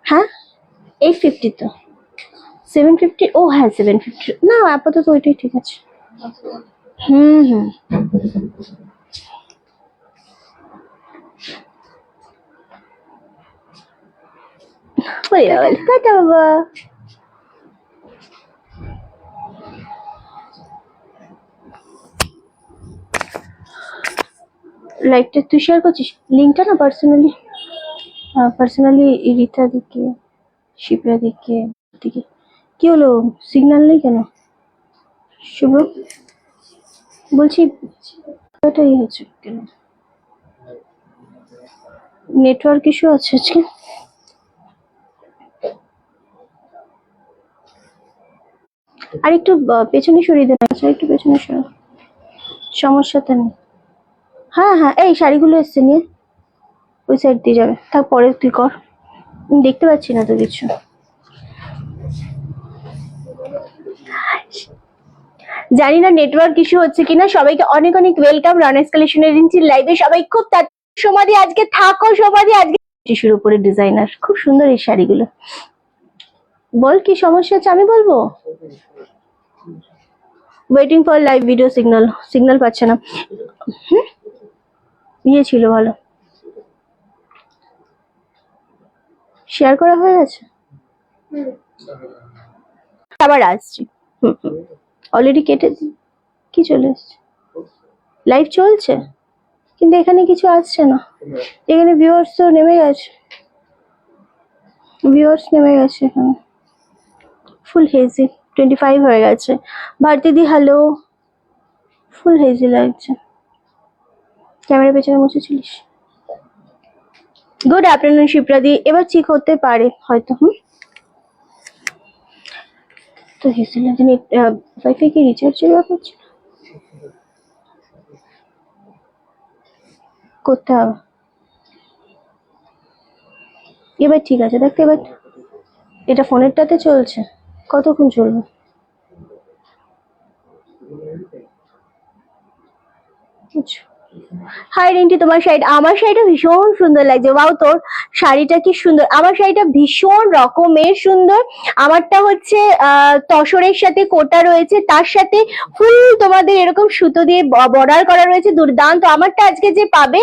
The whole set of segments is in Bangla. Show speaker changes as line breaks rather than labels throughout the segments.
হ্যাঁ 850 তো 750। ও হ্যাঁ 750 না, আপাতত ওইটাই ঠিক আছে। হুম হুম টাটা বাবা। লাইভটা তুই শেয়ার করছিস লিঙ্কটা না পার্সোনালি রিতা দিকে, শিপ্রা দিকে দিকে। কি হলো, সিগন্যাল নেই কেন শুভ? বলছি এটাই হচ্ছে কেন, নেটওয়ার্ক ইস্যু আছে আজকে। আর একটু পেছনে সরিয়ে দেন, আচ্ছা একটু পেছনে সরো, সমস্যাটা নেই। হ্যাঁ হ্যাঁ এই শাড়িগুলো এসছে নিয়ে ওই সাইড দিয়ে যাবে, তারপরে তুই কর, দেখতে পাচ্ছি না তো কিছু। জানি না নেটওয়ার্ক ইস্যু হচ্ছে কিনা। সবাইকে অনেক অনেক ওয়েলকাম রানার্স কালেকশনের লাইভে। সবাই খুব সমাধি আজকে থাকো, সমাধি আজকে টিস্যুর উপরে ডিজাইনার, খুব সুন্দর এই শাড়িগুলো। বল কি সমস্যা আছে আমি বলবো। Waiting for live video, signal পাচ্ছে না। ইয়ে ছিল ভালো, শেয়ার করা হয়ে গেছে, আবার আসছি। অলরেডি কেটে কি চলে এসছে, লাইভ চলছে কিন্তু এখানে কিছু আসছে না। এখানে ভিউয়ার্স তো নেমে গেছে, এখানে ফুল হেজি 25 হয়ে গেছে। ভারতীদি হ্যালো, ফুল হেজি লাগছে। ক্যামেরা পেছনে বসেছিলিস। গুড আফটারনুন শিপ্রাদি, এবার ঠিক হতে পারে হয়তো। তো হেজি লাগছে, ওয়াইফাই কি রিচার্জের ব্যাপার ছিল, করতে হবে। এবার ঠিক আছে দেখতে, এবার এটা ফোনেরটাতে চলছে, কতক্ষণ চলবে। আচ্ছা হাই রিন্টি, তোমার শাড়ি, আমার শাড়িটা ভীষণ সুন্দর লাগছে। ওয়াও তোর শাড়িটা কি সুন্দর, আমার শাড়িটা ভীষণ রকমের সুন্দর। আমারটা হচ্ছে তসরের সাথে কোটা রয়েছে, তার সাথে ফুল তোমাদের এরকম সুতো দিয়ে বর্ডার করা রয়েছে, দুর্দান্ত। আমারটা আজকে যে পাবে,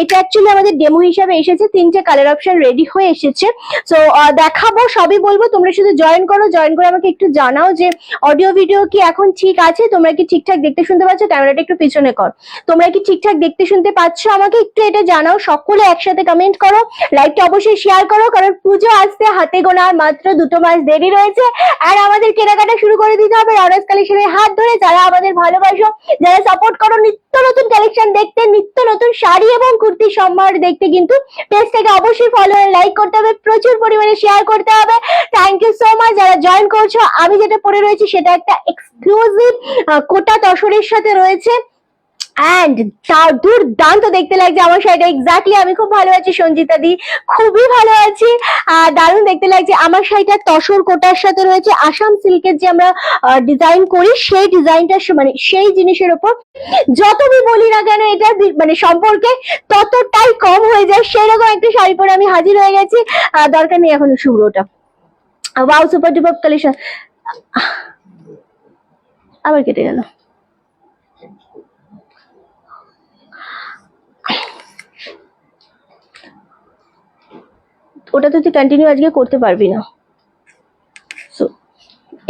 এটা অ্যাকচুয়ালি আমাদের ডেমো হিসাবে এসেছে, 3টে কালার অপশন রেডি হয়ে এসেছে। সো দেখাবো, সবই বলবো। তোমরা শুধু জয়েন করো, জয়েন করে আমাকে একটু জানাও যে অডিও ভিডিও কি এখন ঠিক আছে, তোমরা কি ঠিকঠাক দেখতে শুনতে পাচ্ছ। ক্যামেরাটা একটু পিছনে কর, তোমরা কি ঠিকঠাক দেখতে শুনতে পাচ্ছ, আমাকে একটু এটা জানাও। সকলে একসাথে কমেন্ট করো, লাইভটা অবশ্যই শেয়ার করো, কারণ পুজো আসতে হাতে গোনা মাত্র 2 মাস দেরি রয়েছে। আর আমাদের কেনাকাটা শুরু করে দিতে হবে রানার্স কালেকশনের হাত ধরে। যারা আমাদের ভালোবাসো, যারা সাপোর্ট করো নিত্য নতুন কালেকশন দেখতে, নিত্য নতুন শাড়ি এবং কুর্তি সম্ভার দেখতে, কিন্তু পেজটাকে অবশ্যই ফলো আর লাইক করতে হবে, প্রচুর পরিমাণে শেয়ার করতে হবে। থ্যাংক ইউ সো মাচ যারা জয়েন করছো। আমি যেটা পরে রয়েছি সেটা একটা এক্সক্লুসিভ কোটা তসরের সাথে রয়েছে, অ্যান্ড তার দুর্দান্ত দেখতে লাগছে আমার শাড়িটা। এক্স্যাক্টলি আমি খুব ভালো আছি সঞ্জিতা দি, খুবই ভালো আছি, দারুণ দেখতে লাগছে। আমার শাড়িটা তসর কোটার সাথে রয়েছে আসাম সিল্কের যে আমরা ডিজাইন করি, সেই ডিজাইনটা মানে সেই জিনিসের উপর যতই বলি না কেন এটা মানে সম্পর্কে ততটাই কম হয়ে যায়। সেরকম একটা শাড়ি পরে আমি হাজির হয়ে গেছি, দরকার নেই এখন শুভ্রটা। ওয়াও সুপার ডুপার কালেকশন, আবার কেটে গেল। ওটা তো তুই কন্টিনিউ আজকে করতে পারবি না,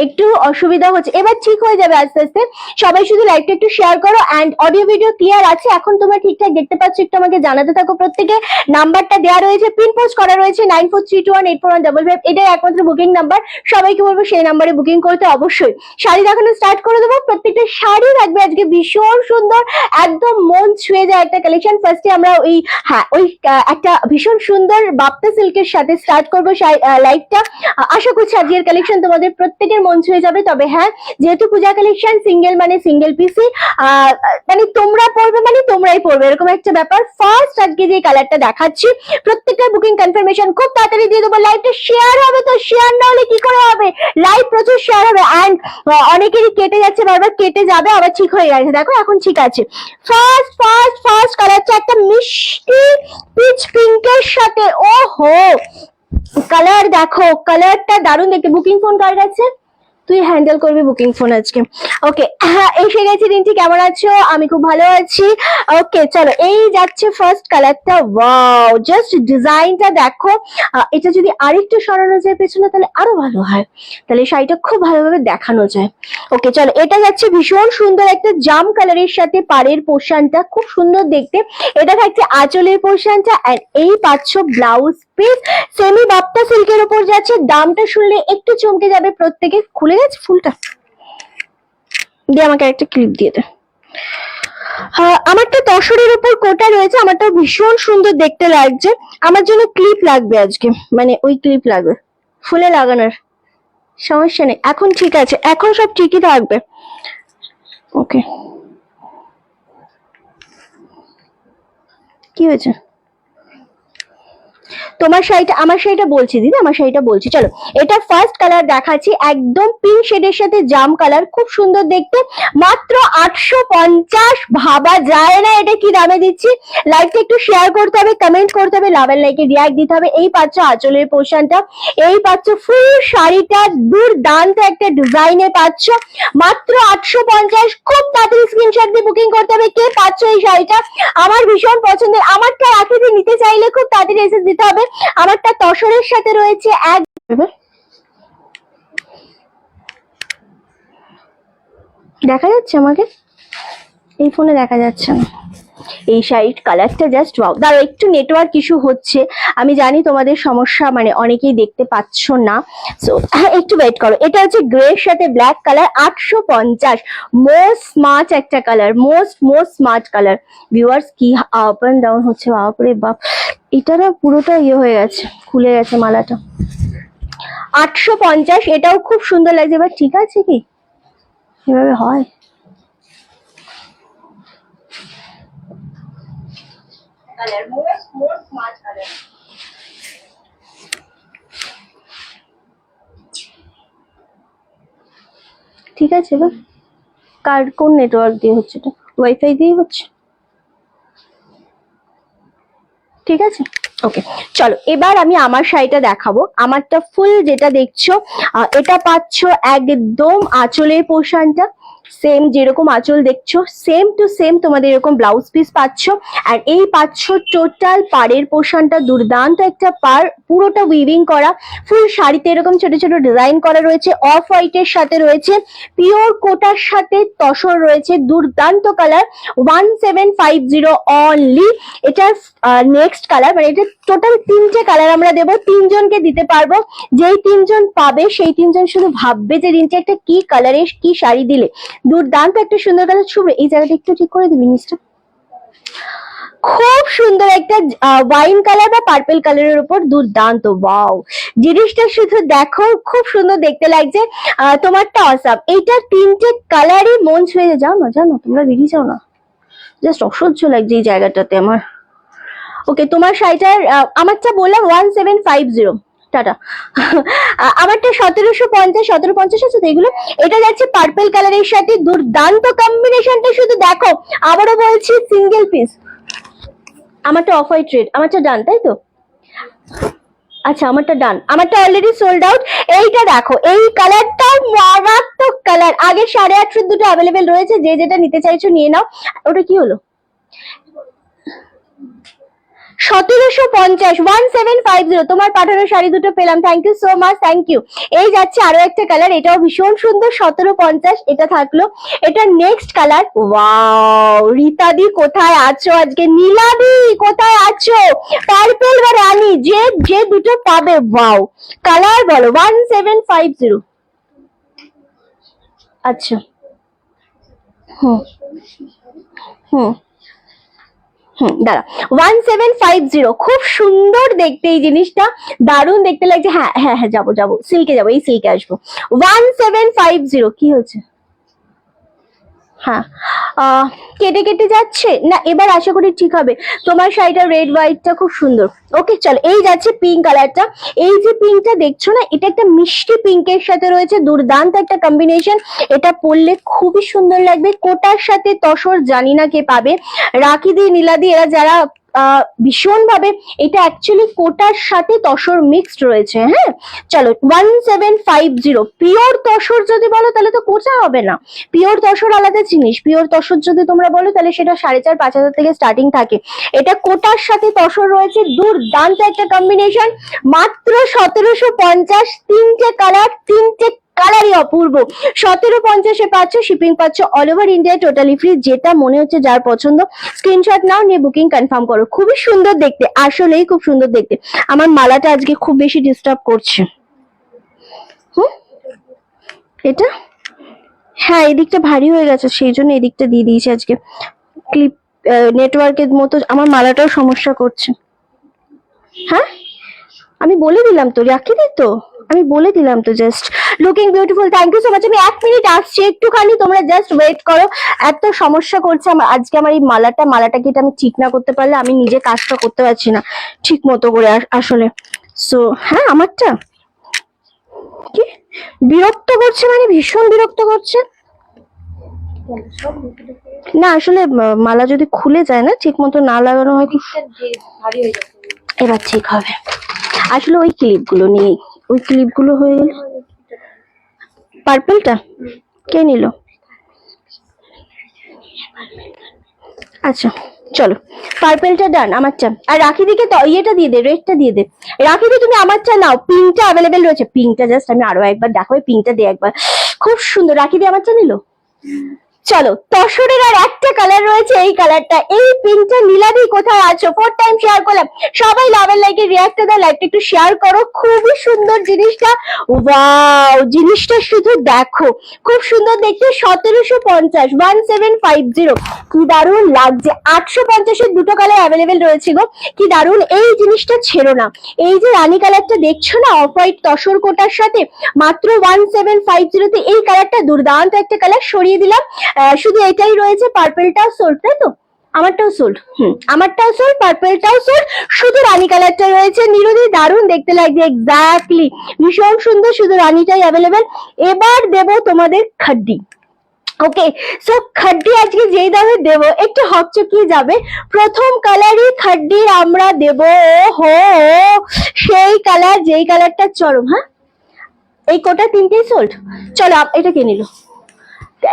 একটু অসুবিধা হচ্ছে, এবার ঠিক হয়ে যাবে আস্তে আস্তে। সবাই শুধু লাইভটা একটু শেয়ার করো, অ্যান্ড অডিও ভিডিও ক্লিয়ার আছে এখন, তোমরা ঠিকঠাক দেখতে পাচ্ছ, একটু আমাকে জানাতে থাকো। প্রত্যেকে নাম্বারটা দেওয়া রয়েছে, পিন পোস্ট করা রয়েছে 9432184155, এটাই একমাত্র বুকিং নাম্বার। সবাইকে বলবো সেই নাম্বারে বুকিং করতে। অবশ্যই শাড়ি দেখানো স্টার্ট করে দেবো, প্রত্যেকটা শাড়ি থাকবে আজকে ভীষণ সুন্দর, একদম মন ছুঁয়ে যায় একটা কালেকশন। ফার্স্টে আমরা ওই একটা ভীষণ সুন্দর বাপ্তা সিল্কের সাথে স্টার্ট করবো লাইভটা। আশা করছি আজকের কালেকশন তোমাদের প্রত্যেকের মন ছুঁয়ে যাবে। তবে হ্যাঁ, যেহেতু পূজা কালেকশন সিঙ্গেল মানে সিঙ্গেল পিসি, মানে তোমরা পড়বে মানে তোমরাই পড়বে, এরকম একটা ব্যাপার। ফার্স্ট আজকে যে কালারটা দেখাচ্ছি, প্রত্যেকটা বুকিং কনফার্মেশন খুব তাড়াতাড়ি দিয়ে দেবো। লাইভটা শেয়ার হবে তো, শেয়ার না হলে কি করে হবে, লাইভ প্রচুর শেয়ার হবে। অ্যান্ড অনেকেরই কেটে যাচ্ছে, বারবার কেটে যাবে, আবার ঠিক হয়ে গেছে, দেখো এখন ঠিক আছে। ফার্স্ট কালারটা একটা মিষ্টি পিচ পিঙ্কের সাথে হো কালার দেখো, কালারটা দারুণ দেখতে। বুকিং ফোন কার কাছে? তুই হ্যান্ডেল করবি বুকিং ফোন আজকে। ওকে, এসে গেছি রিন্টি, কেমন আছো? আমি খুব ভালো আছি। ওকে চলো, এই যাচ্ছে ফার্স্ট কালারটা। ওয়াও, জাস্ট ডিজাইনটা দেখো। এটা যদি আরেকটু সরানো যায় পেছনে তাহলে আরো ভালো হয়, তাহলে শাড়িটা খুব ভালোভাবে দেখানো যায়। ওকে চলো, এটা যাচ্ছে ভীষণ সুন্দর একটা জাম কালারের সাথে পাড়ের পোর্শনটা খুব সুন্দর দেখতে। এটা থাকছে আঁচলের পোর্শনটা, আর এই পাচ্ছ ব্লাউজ পিস সেমি বাপ্তা সিল্কের উপর যাচ্ছে। দামটা শুনলে একটু চমকে যাবে প্রত্যেকে। খুলে গেছে ফুলটা দিয়ে আমাকে একটা ক্লিপ দিয়ে দে। আমারটা তসরের উপর কোটা রয়েছে, আমারটা ভীষণ সুন্দর দেখতে লাগছে। আমার জন্য ক্লিপ লাগবে আজকে, মানে ওই ক্লিপ লাগবে ফুলে লাগানোর। সমস্যা নেই, এখন ঠিক আছে, এখন সব ঠিকই থাকবে। ওকে, কি হয়েছে? তোমার শাড়িটা, আমার শাড়িটা বলছি দিদি, আমার শাড়িটা বলছি। চলো, এটা ফার্স্ট কালার দেখাচ্ছি, একদম পিঙ্ক শেডের সাথে জাম কালার, খুব সুন্দর দেখতে। মাত্র 850, ভাবা যায় না এটা কি দামে দিচ্ছি। লাইকটা একটু শেয়ার করতে হবে, কমেন্ট করতে হবে, লাভ এন্ড লাইকে রিয়াক্ট দিতে হবে। এই পাচ্ছ আঁচলের পোর্শনটা, এই পাচ্ছ ফুল শাড়িটা দুর্দান্ত একটা ডিজাইনে পাচ্ছ মাত্র 850। খুব তাড়াতাড়ি স্ক্রিনশট দিয়ে বুকিং করতে হবে। কে পাচ্ছ এই শাড়িটা? আমার ভীষণ পছন্দের। আমারটা রাখি দিয়ে নিতে চাইলে খুব তাড়াতাড়ি এসে দিতে হবে। আমারটা তসরের সাথে রয়েছে এক, দেখা যাচ্ছে আমাকে? এই ফোনে দেখা যাচ্ছে না। এই শাড়ির কালারটা জাস্ট ওয়াও। দাঁড়াও, একটু নেটওয়ার্ক ইস্যু হচ্ছে, আমি জানি তোমাদের সমস্যা, মানে অনেকেই দেখতে পাচ্ছ না, সো একটু ওয়েট করো। এটা হচ্ছে গ্রে এর সাথে ব্ল্যাক কালার, 850। মোস্ট স্মার্ট একটা colour, most smart colour. Viewers কি আপ এন্ড ডাউন হচ্ছে, বাপরে বাপ। এটা না পুরোটা ইয়ে হয়ে গেছে, খুলে গেছে মালাটা। 850, এটাও খুব সুন্দর লাগছে। এবার ঠিক আছে কি এভাবে হয়? Colour most smart colour. ঠিক আছে, এবার কার কোন নেটওয়ার্ক দিয়ে হচ্ছে? এটা ওয়াইফাই দিয়ে হচ্ছে, ঠিক আছে। ওকে চলো, এবার আমি আমার শাড়িটা দেখাবো। আমারটা ফুল যেটা দেখছো, এটা পাচ্ছ একদম আঁচলের পোর্শনটা সেম, যেরকম আঁচল দেখছো সেম টু সেম তোমাদের এরকম ব্লাউজ পিস পাচ্ছ। আর এই পাচ্ছ টোটাল পাড়ের পোর্শনটা, দুর্দান্ত একটা পাড়, পুরোটা উইভিং করা। ফুল শাড়িতে এরকম ছোট ছোট ডিজাইন করা রয়েছে। অফ হোয়াইটের সাথে রয়েছে পিওর কোটার সাথে তসর রয়েছে, দুর্দান্ত কালার। 1750 অনলি। এটার নেক্সট কালার, মানে এটা টোটাল 3টে কালার আমরা দেবো, 3জনকে দিতে পারবো। যেই 3জন পাবে সেই 3জন শুধু ভাববে যে রিন্টি একটা কি কালারের কি শাড়ি দিলে। দুর্দান্ত একটা সুন্দর কালার। ছুবে এই জায়গাটা একটু ঠিক করে দিবি নিচটা। খুব সুন্দর একটা ওয়াইন কালার বা পার্পল কালারের উপর, দুর্দান্ত। ওয়াও, জিনিসটা শুধু দেখো, খুব সুন্দর দেখতে লাগছে। তোমারটা অসাম। এইটা 3টে কালারই মন ছুঁয়ে যাও না, জানো তোমরা বেরিয়ে যাও না, জাস্ট অসহ্য লাগছে এই জায়গাটাতে আমার। ওকে, তোমার শাড়িটার আমারটা বললাম 1750, টাটা। আমারটা 1750, 1750 আছে তো এগুলো। এটা যাচ্ছে পার্পল কালারের সাথে, দুর্দান্ত কম্বিনেশনটা শুধু দেখো। আবারও বলছি সিঙ্গেল পিস। আমারটা অফ হোয়াইট রেড, আমারটা ডান তাই তো? আচ্ছা, আমারটা ডান, আমারটা অলরেডি সোল্ড আউট। এইটা দেখো, এই কালারটা মারাত্মক কালার। আগে 850 দুটো অ্যাভেলেবেল রয়েছে, যে যেটা নিতে চাইছো নিয়ে নাও। ওটা কি হলো? 1750, 1750। তোমার পাঠানো শাড়ি দুটো পেলাম, thank you so much, thank you. এই যাচ্ছে আরো একটা কালার, এটাও ভীষণ সুন্দর, 1750 এটা থাকলো। এটা নেক্সট কালার। ওয়াও, রীতাদি কোথায় আছো আজকে? নীলাদি কোথায় আছো? পার্পল বা রানী, যে যে দুটো পাবে। ওয়াও, কালার বলো। 1750। আচ্ছা, হুম হুম দাঁড়া। 1750, খুব সুন্দর দেখতে এই জিনিসটা, দারুণ দেখতে লাগছে। হ্যাঁ হ্যাঁ হ্যাঁ, যাবো যাবো, সিল্কে যাবো, এই সিল্কে আসবো। 1750 কি হচ্ছে? হ্যাঁ, কেটে কেটে যাচ্ছে না, এবার আশা করি ঠিক হবে। তোমার শাড়িটা রেড হোয়াইটটা খুব সুন্দর। ওকে চলো, এই যাচ্ছে পিঙ্ক কালারটা। এই যে পিঙ্কটা দেখছো না, এটা একটা মিষ্টি পিঙ্কের সাথে রয়েছে, দুর্দান্ত একটা কম্বিনেশন। এটা পরলে খুবই সুন্দর লাগবে। কোটার সাথে তসর জানি না কে পাবে, রাখিদি নীলাদি এরা যারা ভীষণ ভাবে এটা অ্যাকচুয়ালি কোটার সাথে তসর মিক্সড রয়েছে। হ্যাঁ চলো 1750 পিওর তসর যদি বলো তাহলে তো কোটা হবে না, পিওর তসর আলাদা জিনিস। পিওর তসর যদি তোমরা বলো তাহলে সেটা 4,500-5,000 থেকে স্টার্টিং থাকে। এটা কোটার সাথে তসর রয়েছে, দুর্দান্ত একটা কম্বিনেশন। মাত্র 1750, তিনটে কালার, তিনটে কালারই অপূর্ব। 1750-এ পাচ্ছ, শিপিং পাচ্ছ all over India totally free. যেটা মনে হচ্ছে যার পছন্দ স্ক্রিনশট নাও, নিয়ে বুকিং কনফার্ম করো। খুবই সুন্দর দেখতে, আসলেই খুব সুন্দর দেখতে। আমার মালাটা আজকে খুব বেশি ডিস্টার্ব করছে। এটা হ্যাঁ এদিকটা ভারী হয়ে গেছে, সেই জন্য এদিকটা দিয়ে দিয়েছি আজকে। ক্লিপ নেটওয়ার্কের মতো আমার মালাটাও সমস্যা করছে। হ্যাঁ আমি বলে দিলাম তো, রাখি দি তো, আমি বলে দিলাম তো। Just looking beautiful, thank you so much. আমি 1 মিনিট আসছি, একটুখানি তোমরা জাস্ট ওয়েট করো। এত সমস্যা করছে আমার আজকে আমার এই মালাটাকে এটা আমি ঠিক না করতে পারলে আমি নিজে কাজটা করতে পারছি না ঠিক মতো করে আসলে। সো হ্যাঁ আমারটা কি বিরক্ত করছে, মানে ভীষণ বিরক্ত করছে। না আসলে মালা যদি খুলে যায় না, ঠিক মতো না লাগানো হয়, এবার ঠিক হবে। আসলে ওই ক্লিপগুলো নেই, ওই ক্লিপগুলো হয়ে গেলে। পার্পলটা কে নিল? আচ্ছা চলো পার্পলটা ডান, আমারটা। আর রাখি দিকে তো ইয়েটা দিয়ে দে, রেডটা দিয়ে দে। রাখি দি তুমি আমারটা নাও, পিঙ্কটা অ্যাভেলেবেল রয়েছে। পিঙ্কটা জাস্ট আমি আরো একবার দেখো, পিঙ্কটা দে একবার, খুব সুন্দর। রাখি দি আমারটা নিল। চলো তসরের আর একটা কালার রয়েছে, এই কালারটা, এই পিঙ্কটা। নীলাদি কোথায় আছো? 4 টাইম শেয়ার করলাম, সবাই লাভের লাইকে রিয়াক্ট দাও, লাইকটা একটু শেয়ার করো। খুবই সুন্দর জিনিসটা, ওয়াও জিনিসটা শুধু দেখো, খুব সুন্দর দেখতে। 1750, 1750, কি দারুণ লাগছে। 850-এর দুটো কালার অ্যাভেলেবেল রয়েছে গো, কি দারুণ। এই জিনিসটা ছেড়ো না। এই যে রানী কালারটা দেখছো না, অফ হোয়াইট তসর কোটার সাথে, মাত্র 1750-তে এই কালারটা দুর্দান্ত একটা কালার। সরিয়ে দিলাম, শুধু এটাই রয়েছে। পার্পলটাও সোল্ড, তাই তো? আমারটাও সোল্ড, আমারটাও সোল্ড, পার্পলটাও সোল্ড, শুধু রানী কালারটা রয়েছে। নিরুদি দারুণ দেখতে লাগছে, এক্স্যাক্টলি ভীষণ সুন্দর, শুধু রানীটাই অ্যাভেলেবেল। এবার দেব তোমাদের খাড্ডি। ওকে সো খাড্ডি আজকে যেই দামে দেব একটু হকচকিয়ে যাবে। প্রথম কালারই খাড্ডির আমরা দেব, হো সেই কালার, যেই কালারটা চরম। হ্যাঁ এই কোটা তিনটেই সোল্ড। চলো এটা কে নিল?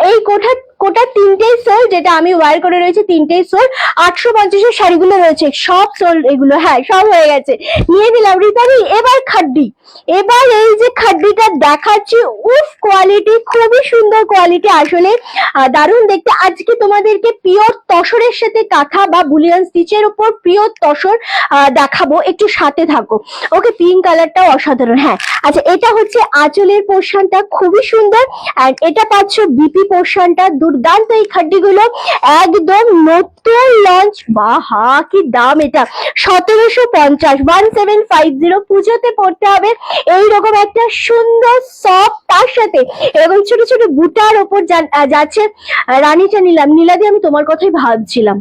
এই কোটা তিনটেই সোল্ড, যেটা আমি ওয়্যার করে রয়েছে তিনটেই সোল্ড। 850-এর শাড়িগুলো রয়েছে সব সোল্ড, এগুলো হ্যাঁ সব হয়ে গেছে, নিয়ে নিলাম। রিতাদি এবার খাড্ডি, এবার এই যে খাড্ডিটা দেখাচ্ছি, উফ কোয়ালিটি, খুবই সুন্দর কোয়ালিটি, আসলে দারুণ দেখতে। আজকে তোমাদেরকে পিওর তসরের সাথে কাঁথা বা বুলিয়ান স্টিচের উপর পিওর তসর দেখাবো, একটু সাথে থাকো। ওকে পিঙ্ক কালারটাও অসাধারণ। হ্যাঁ আচ্ছা এটা হচ্ছে আঁচলের পোর্শনটা, খুবই সুন্দর। এন্ড এটা পাচ্ছ বিপি পোর্শনটা, দুর্দান্ত এই খাড্ডিগুলো, একদম নতুন লঞ্চ। বাহা কি দাম এটা, 1750, 1750। পুজোতে পড়তে হবে এইরকম একটা সুন্দর সফট, তার সাথে এবং ছোট ছোট বুটার ওপর যাচ্ছে। রানীটা নিলাম। নীলাদি আমি তোমার কথাই ভাবছিলাম,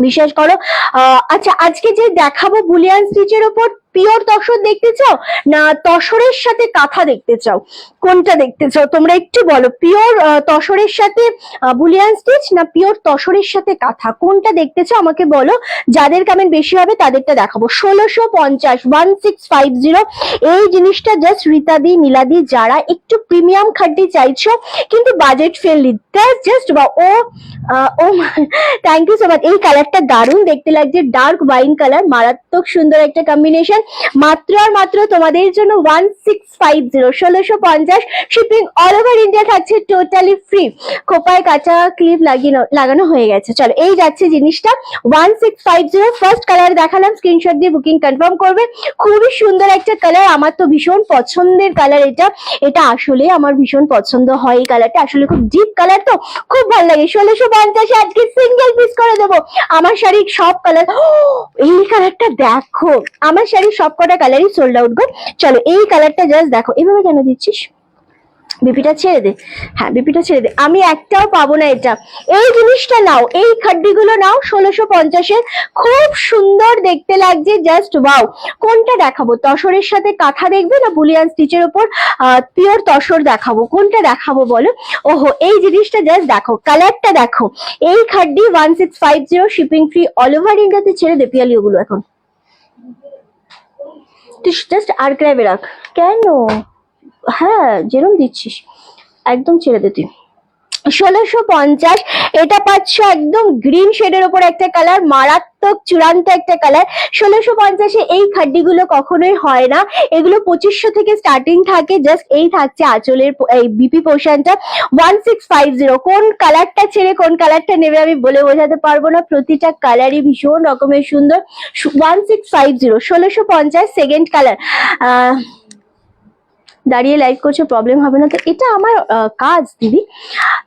বিশ্বাস করো। আচ্ছা আজকে যে দেখাবো বুলিয়ান স্টিচের উপর পিওর তসর দেখতে চাও না তসরের সাথে কাঁথা দেখতে চাও, কোনটা দেখতে চাও তোমরা একটু বলো? পিওর তসরের সাথে বুলিয়ান স্টিচ না পিওর তসরের সাথে কাঁথা, কোনটা দেখতে চাও আমাকে বলো। যাদের কমেন্ট বেশি হবে তাদেরটা দেখাবো। 1650, 1650 এই জিনিসটা জাস্ট রীতাদি নীলাদি যারা একটু প্রিমিয়াম খাড্ডি চাইছো কিন্তু বাজেট ফ্রেন্ডলি, জাস্ট বা ও থ্যাংক ইউ সো মাচ। এই কালারটা দারুণ দেখতে লাগছে, ডার্ক ওয়াইন কালার, মারাত্মক সুন্দর একটা কম্বিনেশন। মাত্র আর মাত্র তোমাদের জন্য 1650, 1650। শিপিং অল ওভার ইন্ডিয়া থাকছে টোটালি ফ্রি। খোপায় কাঁচা ক্লিপ লাগানো হয়ে গেছে। চলো এই যাচ্ছে জিনিসটা 1650। ফার্স্ট কালার দেখালাম, স্ক্রিনশট দিয়ে বুকিং কনফার্ম করবে। খুবই সুন্দর একটা কালার, আমার তো ভীষণ পছন্দের কালার এটা। এটা আসলে আমার ভীষণ পছন্দ হয়, এই কালারটা আসলে খুব ডিপ কালার, তো খুব ভালো লাগে। 1650 আজকে সিঙ্গেল পিস করে দেবো। আমার শাড়ির সব কালার, এই কালারটা দেখো, আমার শাড়ির সব কটা কালারই সোল্ড আউট গো। চলো এই কালারটা জাস্ট দেখো, এভাবে কেন দিচ্ছিস? বিপিটা ছেড়ে দে, হ্যাঁ বিপিটা ছেড়ে দে, আমি একটাও পাবো না এটা। এই জিনিসটা নাও, এই খাড্ডিগুলো নাও 1650-এর, খুব সুন্দর দেখতে লাগছে, জাস্ট ওয়াও। কোনটা দেখাবো, তসরের সাথে কাঁথা দেখবে না বুলিয়ান স্টিচের উপর পিওর তসর দেখাবো, কোনটা দেখাবো বলো? ওহো, এই জিনিসটা জাস্ট দেখো, কালারটা দেখো। এই খাড্ডি 1650, শিপিং ফ্রি অল ওভার ইন্ডিয়াতে। ছেড়ে দে পিয়ালি ওগুলো এখন, তুই জাস্ট আর্কাইভে রাখ। কেন? হ্যাঁ যেরকম দিচ্ছিস একদম ছেড়ে দে তুই। 1650, এটা পাচ্ছ একদম গ্রিন শেডের উপর একটা কালার, মারাত্মক চূড়ান্ত একটা কালার। 1650-এ এই খাড্ডিগুলো কখনোই হয় না, এগুলো 2500 থেকে স্টার্টিং থাকে। জাস্ট এই থাকছে আঁচলের এই বিপি পোর্শনটা। 1650, কোন কালারটা ছেড়ে কোন কালারটা নেবে আমি বলে বোঝাতে পারবো না, প্রতিটা কালারই ভীষণ রকমের সুন্দর। 1650, 1650 সেকেন্ড কালার। দাঁড়িয়ে লাইভ করছে, প্রবলেম হবে না তো? এটা আমার কাজ দিদি।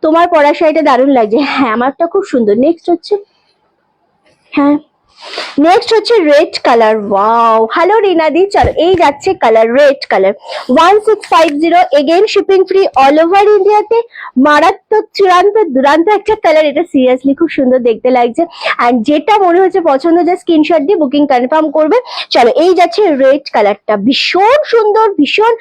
তোমার পরা শাড়িটা দারুণ লাগছে, হ্যাঁ আমারটা খুব সুন্দর। নেক্সট হচ্ছে, হ্যাঁ নেক্সট হচ্ছে রেড কালার। ওয়াও, হ্যালো রিনাদি, চলো এই যাচ্ছে colour red colour. 1650, again shipping free all over ইন্ডিয়াতে। মারাত্মক চূড়ান্ত দুরান্ত একটা কালার, এটা সিরিয়াসলি খুব সুন্দর দেখতে লাগছে। অ্যান্ড যেটা মনে হচ্ছে পছন্দ, যে স্ক্রিনশট দিয়ে বুকিং কনফার্ম করবে। চলো এই যাচ্ছে রেড কালারটা, ভীষণ সুন্দর, ভীষণ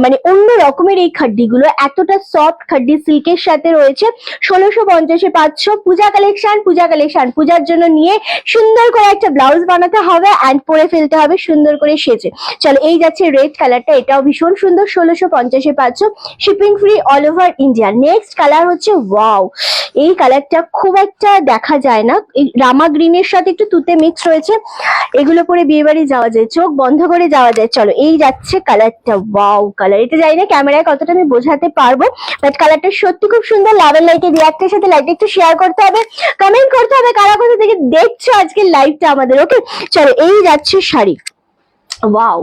মানে অন্য রকমের এই খাড্ডিগুলো, এতটা সফট খাড্ডি সিল্কের সাথে রয়েছে। 1650-এ পাচ্ছ পূজা কালেকশন। পূজা কালেকশন পূজার জন্য নিয়ে সুন্দর করে একটা ব্লাউজ বানাতে হবে অ্যান্ড পরে ফেলতে হবে সুন্দর করে সেজে। চলো এই যাচ্ছে রেড কালারটা, এটাও ভীষণ সুন্দর। 1650-এ পাচ্ছ, shipping free all over India. Next colour হচ্ছে, ওয়াও, এই কালারটা খুব একটা দেখা যায় না, এই রামা গ্রিনের সাথে একটু তুতে মিক্স রয়েছে। এগুলো পরে বিয়ে বাড়ি যাওয়া যায়, চোখ বন্ধ করে যাওয়া যায়। চলো এই যাচ্ছে কালারটা, ওয়াও কালার, এটা জানি না ক্যামেরায় কতটা আমি বোঝাতে পারবো, বাট কালারটা সত্যি খুব সুন্দর। লাভের লাইটে রিয়াক্টের সাথে লাইটে একটু শেয়ার করতে হবে, কমেন্ট করতে হবে কারা কোথা থেকে দেখছো আজকের লাইভটা আমাদের। ওকে চলো এই যাচ্ছে শাড়ি, ওয়াও,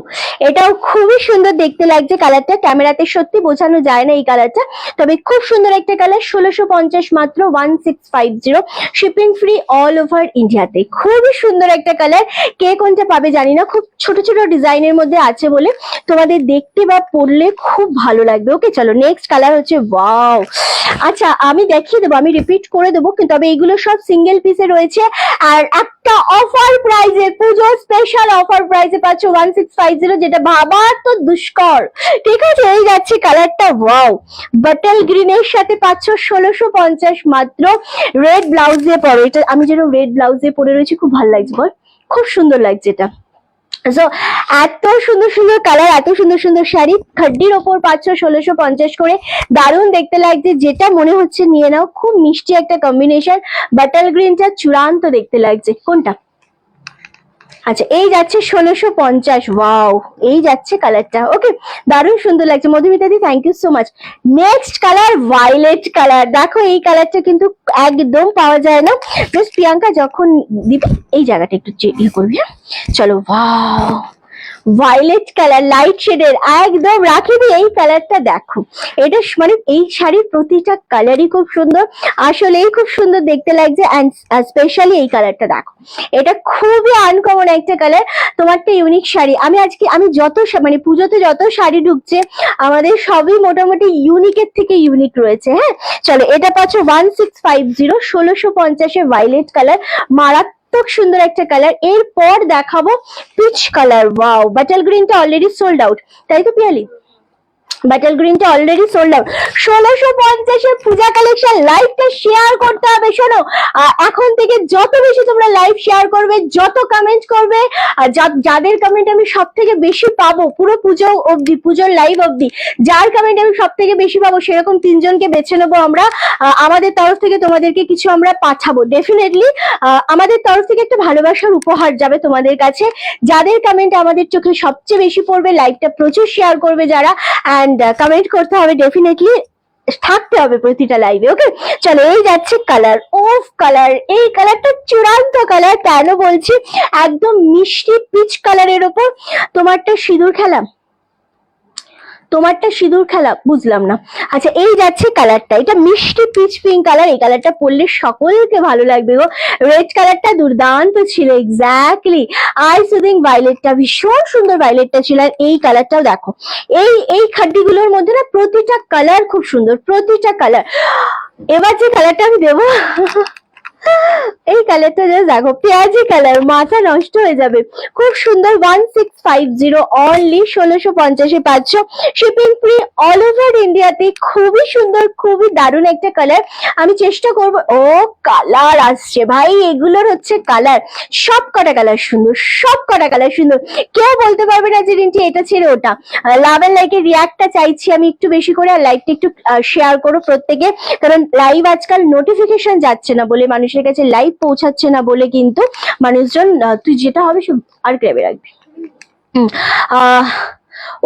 এটাও খুবই সুন্দর দেখতে লাগছে কালারটা, ক্যামেরাতে সত্যি বোঝানো যায় না এই কালারটা, তবে খুব সুন্দর একটা কালার। 1650 মাত্র, 1650, শিপিং ফ্রি অল ওভার ইন্ডিয়াতে। খুবই সুন্দর একটা কালার, কে কোনটা পাবে জানি না, খুব ছোট ছোট ডিজাইনের মধ্যে আছে বলে তোমাদের দেখতে বা পরলে খুব ভালো লাগবে। ওকে চলো নেক্সট কালার হচ্ছে, ওয়াও। আচ্ছা আমি দেখিয়ে দেবো, আমি রিপিট করে দেবো, কিন্তু তবে এগুলো সব সিঙ্গেল পিসে রয়েছে। আর একটা অফার প্রাইজে, পুজো স্পেশাল অফার প্রাইজে পাচ্ছ 1650, যেটা ভাবা তো দুষ্কর। ঠিক আছে এই যাচ্ছে কালারটা, ওয়াও, বাটল গ্রিনের সাথে পাচ্ছ 1650 মাত্র। রেড ব্লাউজ দিয়ে পরো, এটা আমি যেন রেড ব্লাউজ দিয়ে পরে রয়েছি, খুব ভালো লাগছে বল, খুব সুন্দর লাগছে এটা। সো এত সুন্দর সুন্দর কালার, এত সুন্দর সুন্দর শাড়ি খাড্ডির ওপর পাচ্ছ 1650 করে, দারুণ দেখতে লাগছে। যেটা মনে হচ্ছে নিয়ে নাও, খুব মিষ্টি একটা কম্বিনেশন। বাটল গ্রিনটা চূড়ান্ত দেখতে লাগছে। কোনটা? আচ্ছা এই যাচ্ছে 1650, ওয়াও, এই যাচ্ছে কালারটা। ওকে দারুণ সুন্দর লাগছে Madhumita di, thank you so much. Next colour violet colour, দেখো এই কালারটা কিন্তু একদম পাওয়া যায় না। বেশ প্রিয়াঙ্কা যখন দিবে এই জায়গাটা একটু ইয়ে করবি, হ্যাঁ চলো। ওয়াও, ভায়োলেট কালার, লাইট শেডের একদম রাখি দিয়ে এই কালারটা দেখো, এটা মানে এই শাড়ির প্রতিটা কালারই খুব সুন্দর, আসলেই খুব সুন্দর দেখতে লাগছে। অ্যান্ড স্পেশালি এই কালারটা দেখো, এটা খুবই আনকমন একটা কালার, তোমারটা ইউনিক শাড়ি। আমি যত মানে পুজোতে যত শাড়ি ঢুকছে আমাদের সবই মোটামুটি ইউনিকের থেকে ইউনিক রয়েছে। হ্যাঁ চলো এটা পাচ্ছ 1650, 1650-এ ভায়োলেট কালার, মারাত্মক সুন্দর একটা কালার। এরপর দেখাবো পিচ কালার, ওয়াও, বাটল গ্রিনটা অলরেডি সোল্ড আউট, তাই তো পিয়ালি? বাটল গ্রিনটা অলরেডি সোল্ড আউট। 1650-এর পূজা কালেকশন, লাইভটা শেয়ার করতে হবে। শোনো এখন থেকে যত বেশি তোমরা লাইভ শেয়ার করবে, যত কমেন্ট করবে, যাদের কমেন্ট আমি সব থেকে বেশি পাবো পুরো পুজো অবধি, পুজোর লাইভ অবধি, যার কমেন্ট আমি সব থেকে বেশি পাবো সেরকম 3 জনকে বেছে নেবো আমরা। আমাদের তরফ থেকে তোমাদেরকে কিছু আমরা পাঠাবো ডেফিনেটলি। আমাদের তরফ থেকে একটা ভালোবাসার উপহার যাবে তোমাদের কাছে। যাদের কমেন্ট আমাদের চোখে সবচেয়ে বেশি পড়বে, লাইভটা প্রচুর শেয়ার করবে যারা, অ্যান্ড কমেন্ট করতে হবে ডেফিনেটলি, থাকতে হবে প্রতিটা লাইভে। ওকে চলো এই যাচ্ছে কালার, ওফ কালার, এই কালারটা চূড়ান্ত কালার। কেন বলছি, একদম মিষ্টি পিচ কালারের ওপর তোমারটা সিঁদুর খেলা, তোমারটা সিঁদুর খেলা, বুঝলাম না। আচ্ছা, এই যাচ্ছে কালারটা, এটা মিষ্টি পিচ পিঙ্ক কালার, এই কালারটা পরলে সকলকে ভালো লাগবে গো। রেড কালারটা দুর্দান্ত ছিল, এক্স্যাক্টলি। আই সুদিং ভায়োলেটটা ভীষণ সুন্দর, ভায়োলেটটা ছিল। আর এই কালারটাও দেখো, এই খাড্ডিগুলোর মধ্যে না প্রতিটা কালার খুব সুন্দর, প্রতিটা কালার। এবার যে কালারটা আমি দেবো এই কালারটা জাস্ট দেখো, পেঁয়াজি কালার, মাথা নষ্ট হয়ে যাবে, খুব সুন্দর। 1650 অনলি 1650 পাচ্ছ, শিপিং ফ্রি অল ওভার ইন্ডিয়াতে। খুবই সুন্দর, খুবই দারুণ একটা কালার। আমি চেষ্টা করব। ও কালার আসছে ভাই, এগুলোর হচ্ছে কালার, সব কটা কালার সুন্দর, সব কটা কালার সুন্দর। কেউ বলতে পারবে না যে রিন্টি এটা ছেড়ে ওটা। লাভ এন্ড লাইকের রিয়াক্টটা চাইছি আমি একটু বেশি করে, আর লাইভটা একটু শেয়ার করো প্রত্যেকে, কারণ লাইভ আজকাল নোটিফিকেশন যাচ্ছে না বলে, মানুষের কাছে লাইভ পৌঁছাচ্ছে না বলে কিন্তু মানুষজন, তুই যেটা হবে আর গ্রেবে রাখবি।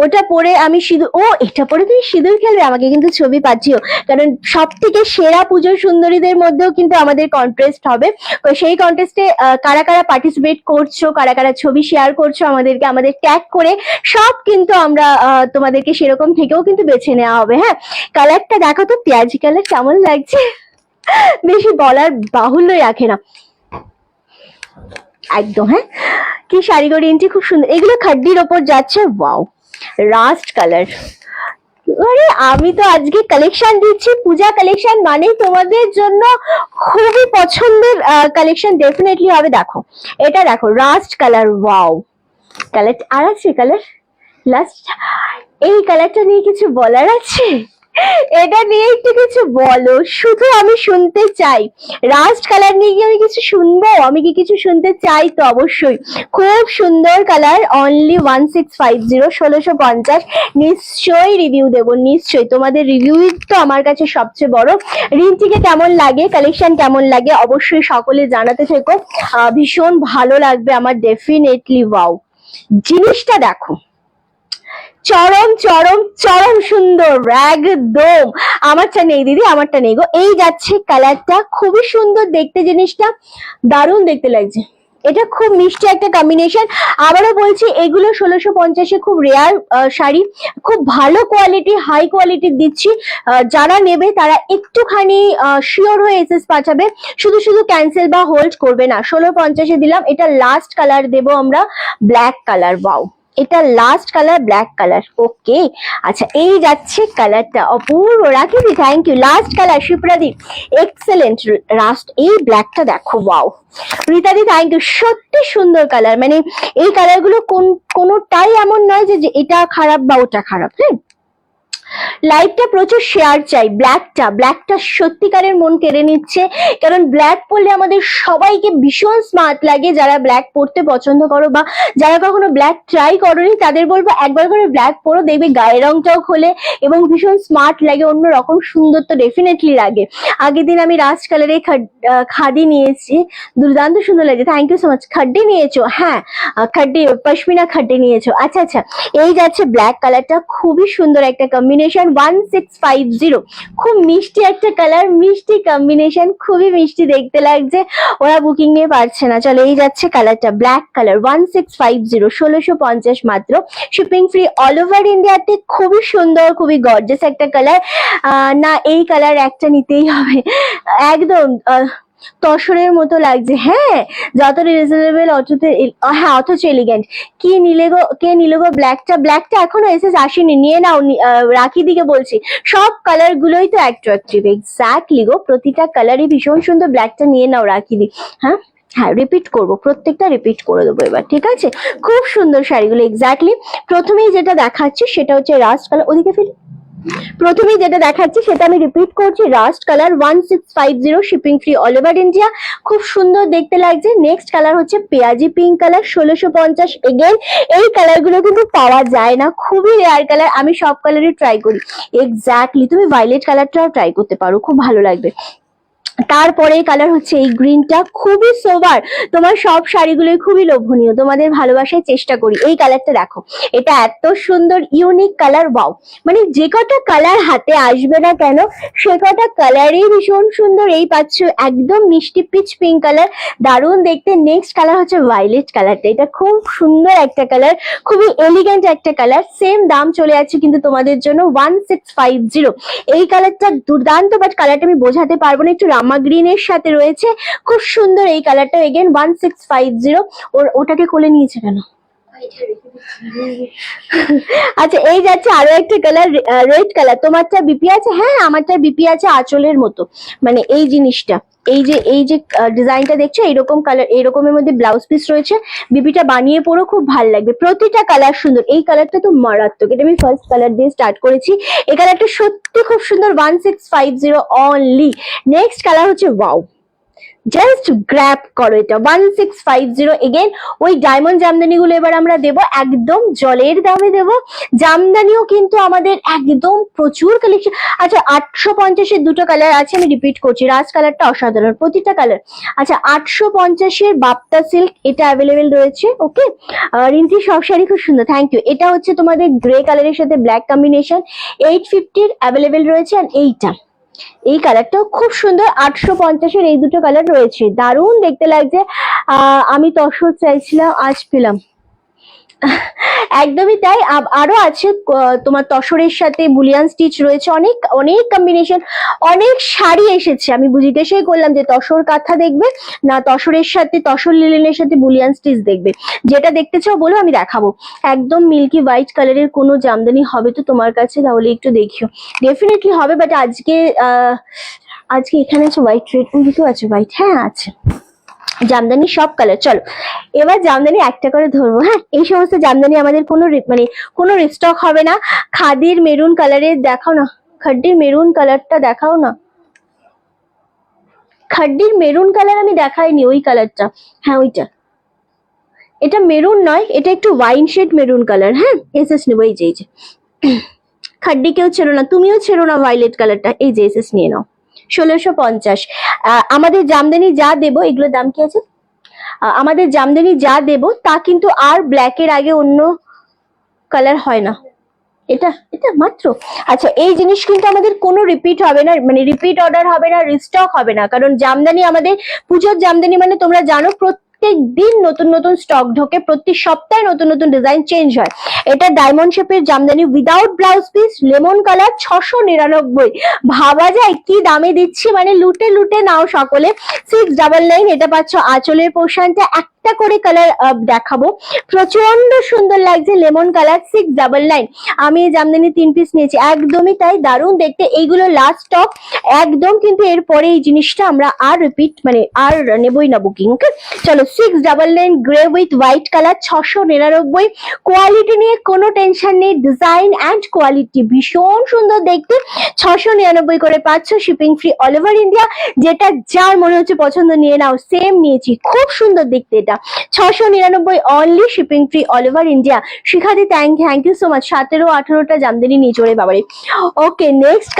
ওটা পরে আমি সিঁদুর, ও এটা পরে তুমি সিঁদুর খেলবে, আমাকে কিন্তু ছবি পাঠিও, কারণ সব থেকে সেরা পুজোর সুন্দরীদের মধ্যেও কিন্তু আমাদের কন্টেস্ট হবে। তো সেই কন্টেস্টে কারা কারা পার্টিসিপেট করছো, কারা কারা ছবি শেয়ার করছো আমাদেরকে, আমাদের ট্যাগ করে সব কিন্তু আমরা তোমাদেরকে সেরকম থেকেও কিন্তু বেছে নেওয়া হবে। হ্যাঁ, কালারটা দেখো তো, পেঁয়াজি কালার কেমন লাগছে, বেশি বলার বাহুল্য রাখে না একদম। হ্যাঁ, কি শাড়ি গো রিন্টি, খুব সুন্দর। এগুলো খাড্ডির ওপর যাচ্ছে, ওয়াও, রাস্ট কালার। আরে আমি তো আজকে কালেকশন দিচ্ছি, পূজা কালেকশন মানে তোমাদের জন্য খুবই পছন্দের কালেকশন ডেফিনেটলি হবে। দেখো এটা, দেখো রাস্ট কালার, ওয়াও কালার। আর আছে কালার লাস্ট, এই কালারটা নিয়ে কিছু বলার আছে? এটা নিয়ে একটু কিছু বলো, শুধু আমি শুনতে চাই। রাস্ট কালার নিয়ে কি আমি কিছু শুনবো? আমি কি কিছু শুনতে চাই? তো অবশ্যই, খুব সুন্দর কালার, অনলি 1650, 1650। নিশ্চয়ই রিভিউ দেবো, নিশ্চয়ই। তোমাদের রিভিউ তো আমার কাছে সবচেয়ে বড়। রিন্টিকে কেমন লাগে, কালেকশন কেমন লাগে, অবশ্যই সকলে জানাতে থেকো। ভীষণ ভালো লাগবে আমার ডেফিনেটলি। ওয়াও, জিনিসটা দেখো, চরম চরম চরম সুন্দর একদম। আমারটা নেই দিদি, আমারটা নেই গো। এই যাচ্ছে কালারটা, খুবই সুন্দর দেখতে, জিনিসটা দারুণ দেখতে লাগছে। এটা খুব মিষ্টি একটা কম্বিনেশন। আবারও বলছি, এগুলো 1650-এ খুব রেয়ার শাড়ি, খুব ভালো কোয়ালিটি, হাই কোয়ালিটির দিচ্ছি। যারা নেবে তারা একটুখানি শিওর হয়ে এসএস পাঠাবে, শুধু শুধু ক্যান্সেল বা হোল্ড করবে না। 1650-এ দিলাম। এটা লাস্ট কালার দেবো আমরা, ব্ল্যাক কালার। ওয়াও, এটা last colour, black colour. Okay, আচ্ছা, এই যাচ্ছে কালারটা, অপূর্ব। রাখিদি থ্যাংক ইউ। লাস্ট কালার, শিপ্রাদি এক্সেলেন্ট। লাস্ট এই ব্ল্যাকটা দেখো, ওয়াও। রীতাদি thank you. সত্যি সুন্দর কালার, মানে এই কালার গুলো কোনোটাই এমন নয় যে এটা খারাপ বা ওটা খারাপ। হ্যাঁ, লাইভটা প্রচুর শেয়ার চাই। ব্ল্যাকটা সত্যিকারের মন কেড়ে নিচ্ছে, কারণ ব্ল্যাক পরলে আমাদের সবাইকে ভীষণ স্মার্ট লাগে। যারা ব্ল্যাক পরতে পছন্দ করো বা যারা কখনো ব্ল্যাক ট্রাই করোনি, তাদের বলবো একবার করে ব্ল্যাক পরো, দেখবে গায়ের রংটাও খোলে এবং ভীষণ স্মার্ট লাগে, অন্যরকম সুন্দর তো ডেফিনেটলি লাগে। আগের দিন আমি রাস্ট কালারের খাদি নিয়েছি, দুর্দান্ত সুন্দর লাগে। Thank you so much. খাড্ডি নিয়েছো? হ্যাঁ, খাড্ডি, পশমিনা খাড্ডি নিয়েছো। আচ্ছা আচ্ছা, এই যাচ্ছে ব্ল্যাক কালারটা, খুবই সুন্দর একটা কম্বিনেশন। 1650, খুব মিষ্টি একটা কালার, মিষ্টি কম্বিনেশন, খুবই মিষ্টি দেখতে লাগছে। ওরা বুকিং নিয়ে পারছে না। চলো, এই যাচ্ছে কালারটা, ব্ল্যাক কালার, 1650, 1650 মাত্র, শিপিং ফ্রি অল ওভার ইন্ডিয়াতে। খুবই সুন্দর, খুবই গর্জিয়াস একটা কালার। না, এই কালার একটা নিতেই হবে একদম, তসরের মতো লাগছে। হ্যাঁ, যত রিজনেবল হ্যাঁ, অথচ এলিগেন্ট। কি নিলে গো, কে নিলে গো ব্ল্যাকটা এখনো এসএস আসেনি, নিয়ে নাও। রাখি দিকে বলছি, সব কালার গুলোই তো অ্যাট্রাকটিভ, এক্স্যাক্টলি গো, প্রতিটা কালারই ভীষণ সুন্দর। ব্ল্যাকটা নিয়ে নাও রাখি দি। হ্যাঁ হ্যাঁ, রিপিট করবো, প্রত্যেকটা রিপিট করে দেবো এবার, ঠিক আছে? খুব সুন্দর শাড়িগুলো, এক্স্যাক্টলি। প্রথমেই যেটা দেখাচ্ছি সেটা হচ্ছে রাস্ট কালার, ওদিকে ফিরে। প্রথমেই যেটা দেখাচ্ছি সেটা আমি রিপিট করছি, rushed colour, 1650, shipping free all over India. খুব সুন্দর দেখতে লাগছে। নেক্সট কালার হচ্ছে পেঁয়াজি পিঙ্ক কালার, 1650। এগেন, এই কালার গুলো কিন্তু পাওয়া যায় না, খুবই রেয়ার কালার। আমি সব কালারই ট্রাই করি, এক্স্যাক্টলি। তুমি ভায়োলেট কালারটাও ট্রাই করতে পারো, খুব ভালো লাগবে। তারপরে কালার হচ্ছে এই গ্রিনটা, খুবই সোবার, তোমার সব শাড়িগুলোই খুবই লোভনীয়, তোমাদের ভালোবাসায় চেষ্টা করি। এই কালারটা দেখো, এটা এত সুন্দর ইউনিক কালার, ওয়াও, মানে যে কটা কালার হাতে আসবে না কেন সে কটা কালারই ভীষণ সুন্দর। এই পাচ্ছ একদম মিষ্টি পিচ পিঙ্ক কালার, দারুণ দেখতে। নেক্সট কালার হচ্ছে ভায়োলেট কালারটা, এটা খুব সুন্দর একটা কালার, খুবই এলিগেন্ট একটা কালার। সেম দাম চলে যাচ্ছে কিন্তু তোমাদের জন্য 1650। এই কালারটা দুর্দান্ত, বাট কালারটা আমি বোঝাতে পারবো না, একটু রামা গ্রিন এর সাথে রয়েছে, খুব সুন্দর এই কালারটা। এগেন 1650। ওটাকে কোলে নিয়েছে কেন? আচ্ছা, এই যাচ্ছে আরো একটা কালার, রেড কালার। তোমারটা বিপি আছে? হ্যাঁ, আমারটা বিপি আছে আঁচলের মতো, মানে এই জিনিসটা, এই যে ডিজাইনটা দেখছো, এইরকম কালার, এইরকমের মধ্যে ব্লাউজ পিস রয়েছে। বিপিটা বানিয়ে পরো, খুব ভালো লাগবে, প্রতিটা কালার সুন্দর। এই কালারটা তো মারাত্মক, এটা আমি ফার্স্ট কালার দিয়ে স্টার্ট করেছি। এই কালারটা সত্যি খুব সুন্দর, 1650 অনলি। নেক্সট কালার হচ্ছে ওয়াও, জাস্ট গ্র্যাব করো এটা, 1650। এগেন ওই ডায়মন্ড জামদানি গুলো এবার আমরা দেবো একদম জলের দামে দেবো। জামদানিও কিন্তু আমাদের একদম প্রচুর কালেকশন। আচ্ছা, 850-এর দুটো কালার আছে, আমি রিপিট করছি, রাজ কালারটা অসাধারণ প্রতিটা কালার। আচ্ছা, 850-এর বাপ্তা সিল্ক, এটা অ্যাভেলেবেল রয়েছে। ওকে, রিন্টি সব শাড়ি খুব সুন্দর, থ্যাংক ইউ। এটা হচ্ছে তোমাদের গ্রে কালারের সাথে ব্ল্যাক কম্বিনেশন, 850-র অ্যাভেলেবেল রয়েছে। আর এইটা, এই কালারটাও খুব সুন্দর, 850-এর এই দুটো কালার রয়েছে, দারুণ দেখতে লাগছে। আমি তসর চাইছিলাম, আজ পেলাম। একদমই তাই, আরো আছে তোমার তসরের সাথে বুলিয়ান স্টিচ রয়েছে, অনেক অনেক কম্বিনেশন, অনেক শাড়ি এসেছে। আমি জিজ্ঞাসাই করলাম যে তসর কাঁথা দেখবে না তসরের সাথে, তসর লিলেনের সাথে বুলিয়ান স্টিচ দেখবে, যেটা দেখতে চাও বলো, আমি দেখাবো। একদম মিল্কি হোয়াইট কালারের কোনো জামদানি হবে তো তোমার কাছে, তাহলে একটু দেখিও, ডেফিনেটলি হবে। বাট আজকে এখানে আছে হোয়াইট, রেড, ওইদিকেও আছে হোয়াইট, হ্যাঁ আছে জামদানি সব কালার। চলো এবার জামদানি একটা করে ধরবো। হ্যাঁ, এই সমস্ত জামদানি আমাদের কোনো রিস্টক হবে না। খাদির মেরুন কালারের দেখাও না, খাড্ডির মেরুন কালারটা দেখাও না। খাড্ডির মেরুন কালার আমি দেখাইনি, ওই কালারটা, হ্যাঁ ওইটা। এটা মেরুন নয়, এটা একটু ওয়াইন শেড মেরুন কালার। হ্যাঁ, এসএস নেবো, এই যে খাড্ডি কেউ ছেড়ো না, তুমিও ছেড়ো না ভায়োলেট কালারটা, এই যে এসএস নিয়ে নাও, 1650। আমাদের জামদানি যা দেবো, এগুলোর দাম কি আছে? আমাদের জামদানি যা দেবো তা কিন্তু আর ব্ল্যাকের আগে অন্য কালার হয় না, এটা এটা মাত্র। আচ্ছা, এই জিনিস কিন্তু আমাদের কোনো রিপিট হবে না, মানে রিপিট অর্ডার হবে না, রিস্টক হবে না, কারণ জামদানি আমাদের পুজোর জামদানি মানে তোমরা জানো প্রত্যেক দিন নতুন নতুন স্টক ঢোকে, প্রতি সপ্তাহে নতুন নতুন ডিজাইন চেঞ্জ হয়। এটা ডায়মন্ড শেপের Jamdani without blouse piece, lemon colour, 699। ভাবা যায় কি দামে দিচ্ছি, মানে লুটে লুটে নাও সকলে। 699, এটা পাচ্ছ আঁচলের পোর্শনটা, একটা করে কালার দেখাবো, প্রচন্ড সুন্দর লাগছে লেমন কালার, 699। আমি এই জামদানি 3 পিস নিয়েছি, একদমই তাই, দারুণ দেখতে। এইগুলো লাস্ট স্টক একদম, কিন্তু এরপরে এই জিনিসটা আমরা আর রিপিট মানে আর নেবই না বুকিং। ওকে, চলো 699 grey with white colour, 699। Quality নিয়ে কোনো টেনশন নেই, ডিজাইন অ্যান্ড কোয়ালিটি ভীষণ সুন্দর দেখতে। 699 করে পাচ্ছ, shipping free all over India. যেটা যার মনে হচ্ছে পছন্দ নিয়ে নাও, সেম নিয়েছি, খুব সুন্দর দেখতে এটা, 699 only, shipping free all over India. শিখাদি থ্যাংক ইউ সো মাচ, 17-18টা জামদানি নিয়ে চলে বাবারে। ওকে, নেক্সট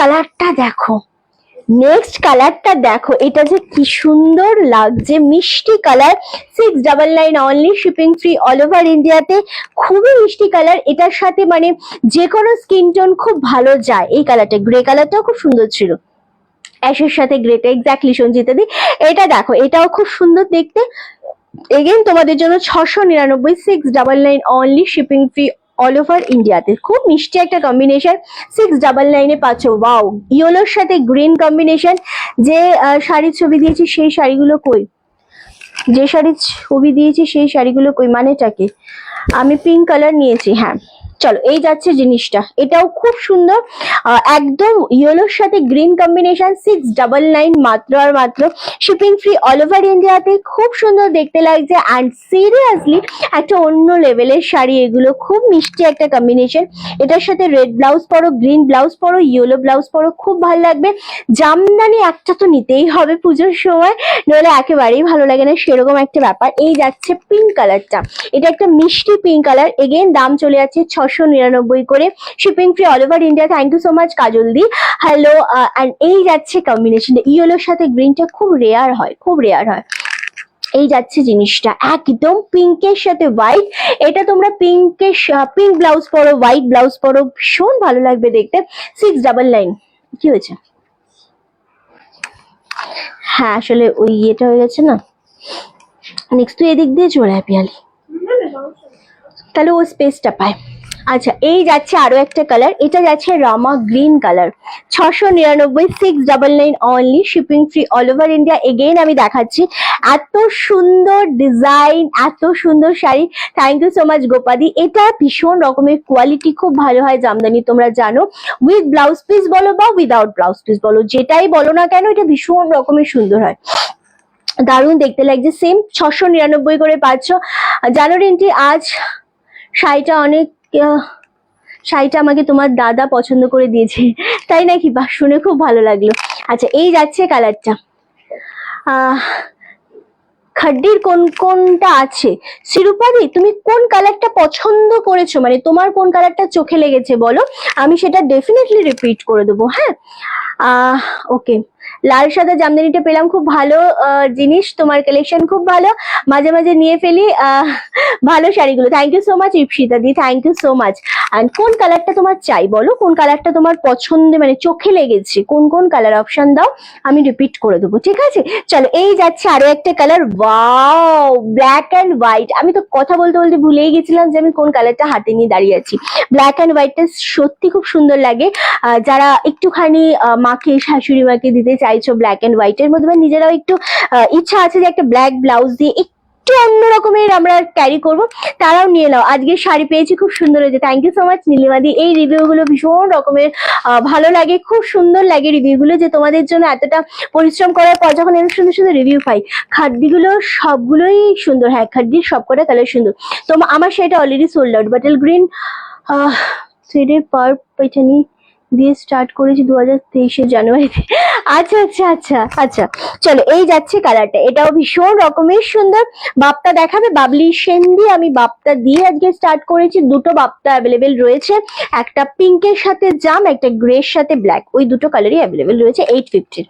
কালারটা দেখো, এটা যে কি সুন্দর লাগছে, মিষ্টি colour, 699 only, shipping free all over ইন্ডিয়াতে। খুবই মিষ্টি কালার, এটার সাথে মানে যে কোনো স্কিন টোন খুব ভালো যায়। এই কালারটা, গ্রে কালারটাও খুব সুন্দর ছিল, অ্যাশের সাথে গ্রেটা, এক্স্যাক্টলি সঞ্জিতা দি। এটা দেখো, এটাও খুব সুন্দর দেখতে। এগেন তোমাদের জন্য 699, 699 only, shipping free all over ইন্ডিয়াতে। খুব মিষ্টি একটা কম্বিনেশন, 699-এ পাচ্ছ। ওয়াও, ইয়েলোর সাথে গ্রিন কম্বিনেশন। যে শাড়ির ছবি দিয়েছি সেই শাড়িগুলো কই, যে শাড়ির ছবি দিয়েছি সেই শাড়িগুলো কই, মানেটা কি? আমি পিঙ্ক কালার নিয়েছি, হ্যাঁ। চলো, এই যাচ্ছে জিনিসটা, এটাও খুব সুন্দর, একদম ইয়েলোর সাথে গ্রিন কম্বিনেশন, 699 মাত্র আর মাত্র, শিপিং ফ্রি অল ওভার ইন্ডিয়াতে। খুব সুন্দর দেখতে লাগছে, অ্যান্ড সিরিয়াসলি একটা অন্য লেভেলের শাড়ি এগুলো, খুব মিষ্টি একটা কম্বিনেশন। এটার সাথে রেড ব্লাউজ পরো, গ্রিন ব্লাউজ পরো, ইয়েলো ব্লাউজ পরো, খুব ভালো লাগবে। জামদানি একটা তো নিতেই হবে পুজোর সময়, নইলে একেবারেই ভালো লাগে না, সেরকম একটা ব্যাপার। এই যাচ্ছে পিঙ্ক কালারটা, এটা একটা মিষ্টি পিঙ্ক কালার, এগেন দাম চলে যাচ্ছে 699 করে, shipping free all over India. Thank you so much Kajal di. Hello. And এই যাচ্ছে কম্বিনেশন, ইয়েলোর সাথে গ্রিনটা খুব রেয়ার হয়, খুব রেয়ার হয়। এই যাচ্ছে জিনিসটা একদম পিঙ্কের সাথে হোয়াইট। এটা তোমরা পিঙ্ক ব্লাউজ পরো, হোয়াইট ব্লাউজ পরো, ভীষণ ভালো লাগবে দেখতে। 699 কি হয়েছে? হ্যাঁ আসলে ওই ইয়েটা হয়ে গেছে না। নেক্সট তুই এদিক দিয়ে চলে আয় পিয়ালি, তাহলে ও স্পেসটা পায়। আচ্ছা এই যাচ্ছে আরো একটা কালার, এটা যাচ্ছে রামা green colour, 699, 699 only, shipping free all over India. Again আমি দেখাচ্ছি, এত সুন্দর ডিজাইন, এত সুন্দর sari. Thank you so much গোপাদি। এটা ভীষণ রকমের কোয়ালিটি, খুব ভালো হয় জামদানি, তোমরা জানো। উইথ ব্লাউজ পিস বলো বা উইদাউট ব্লাউজ পিস বলো, যেটাই বলো না কেন, এটা ভীষণ রকমের সুন্দর হয়, দারুণ দেখতে লাগছে। সেম 699 করে পাচ্ছ। জানো রিন্টি, আজ শাড়িটা অনেক শাড়িটা আমাকে তোমার দাদা পছন্দ করে দিয়েছে, তাই নাকি? বাহ, শুনে খুব ভালো লাগলো। আচ্ছা এই যাচ্ছে কালারটা, খাড্ডির কোন কোনটা আছে? শিরুপাদি তুমি কোন কালারটা পছন্দ করেছো, মানে তোমার কোন কালারটা চোখে লেগেছে বলো, আমি সেটা ডেফিনেটলি রিপিট করে দেবো। হ্যাঁ ওকে, লাল সাদা জামদানিটা পেলাম, খুব ভালো জিনিস, তোমার কালেকশন খুব ভালো, মাঝে মাঝে নিয়ে ফেলি ভালো শাড়িগুলো। Thank you so much Ipsita di, thank you so much. And কোন কালারটা তোমার চাই বলো, কোন কালারটা তোমার পছন্দের, মানে চোখে লেগেছে, কোন কোন কালার অপশন দাও, আমি রিপিট করে দেবো, ঠিক আছে? চলো এই যাচ্ছে আরো একটা colour, wow, black and white. আমি তো কথা বলতে বলতে ভুলেই গেছিলাম যে আমি কোন কালারটা হাতে নিয়ে দাঁড়িয়ে আছি। ব্ল্যাক অ্যান্ড হোয়াইটটা সত্যি খুব সুন্দর লাগে, যারা একটুখানি মাকে, শাশুড়ি মাকে দিতে চাইছো ব্ল্যাক এন্ড হোয়াইট এর মধ্যে, নিজেরাও একটু ইচ্ছা আছে যে একটা ব্ল্যাক ব্লাউজ দিয়ে একটু অন্য রকমের আমরা ক্যারি করব, তারাও নিয়ে নাও। আজকে শাড়ি পেয়েছি, খুব সুন্দর হয়েছে। থ্যাংক ইউ সো মাচ নীলিমাদি। এই রিভিউ গুলো ভীষণ রকমের ভালো লাগে, খুব সুন্দর লাগে রিভিউ গুলো, যে তোমাদের জন্য এতটা পরিশ্রম করার পর যখন এরকম সুন্দর সুন্দর রিভিউ পাই। খাদ্যগুলো সবগুলোই সুন্দর, হ্যাঁ খাদ্যির সবকটা কালার সুন্দর। তো আমার শাড়িটা already sold out, bottle green থ্রেডের পার পেছানি দিয়ে স্টার্ট করেছি 2023 জানুয়ারিতে। আচ্ছা আচ্ছা আচ্ছা আচ্ছা, চলো এই যাচ্ছে কালারটা, এটাও ভীষণ রকমের সুন্দর। বাপ্তা দেখাবে? বাবলি সেন দিয়ে আমি বাপ্তা দিয়ে আজকে স্টার্ট করেছি। দুটো বাপ্তা অ্যাভেলেবেল রয়েছে, একটা পিঙ্কের সাথে জাম, একটা গ্রের সাথে ব্ল্যাক, ওই দুটো কালারই অ্যাভেলেবেল রয়েছে 850।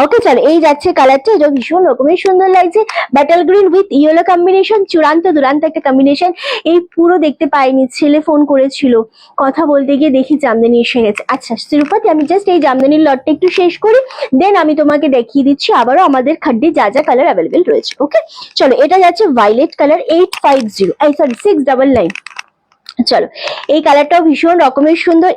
ওকে চলো এই যাচ্ছে কালারটা, এটা ভীষণ রকমের সুন্দর লাগছে। বাটাল গ্রিন উইথ ইয়েলো কম্বিনেশন, চূড়ান্ত দুরান্ত একটা কম্বিনেশন। এই পুরো দেখতে পাইনি, ছেলে ফোন করেছিল, কথা বলতে গিয়ে দেখি জামদানি এসে গেছে। আচ্ছা শিরুপাতি, আমি জাস্ট এই জামদানির লটটা একটু শেষ করি, দেন আমি তোমাকে দেখিয়ে দিচ্ছি আবারও আমাদের খাড্ডি যা যা কালার অ্যাভেলেবেল রয়েছে। ওকে চলো, এটা যাচ্ছে ভায়োলেট কালার, 850, সরি 699। চলো এই কালারটাও ভীষণ রকমের সুন্দর,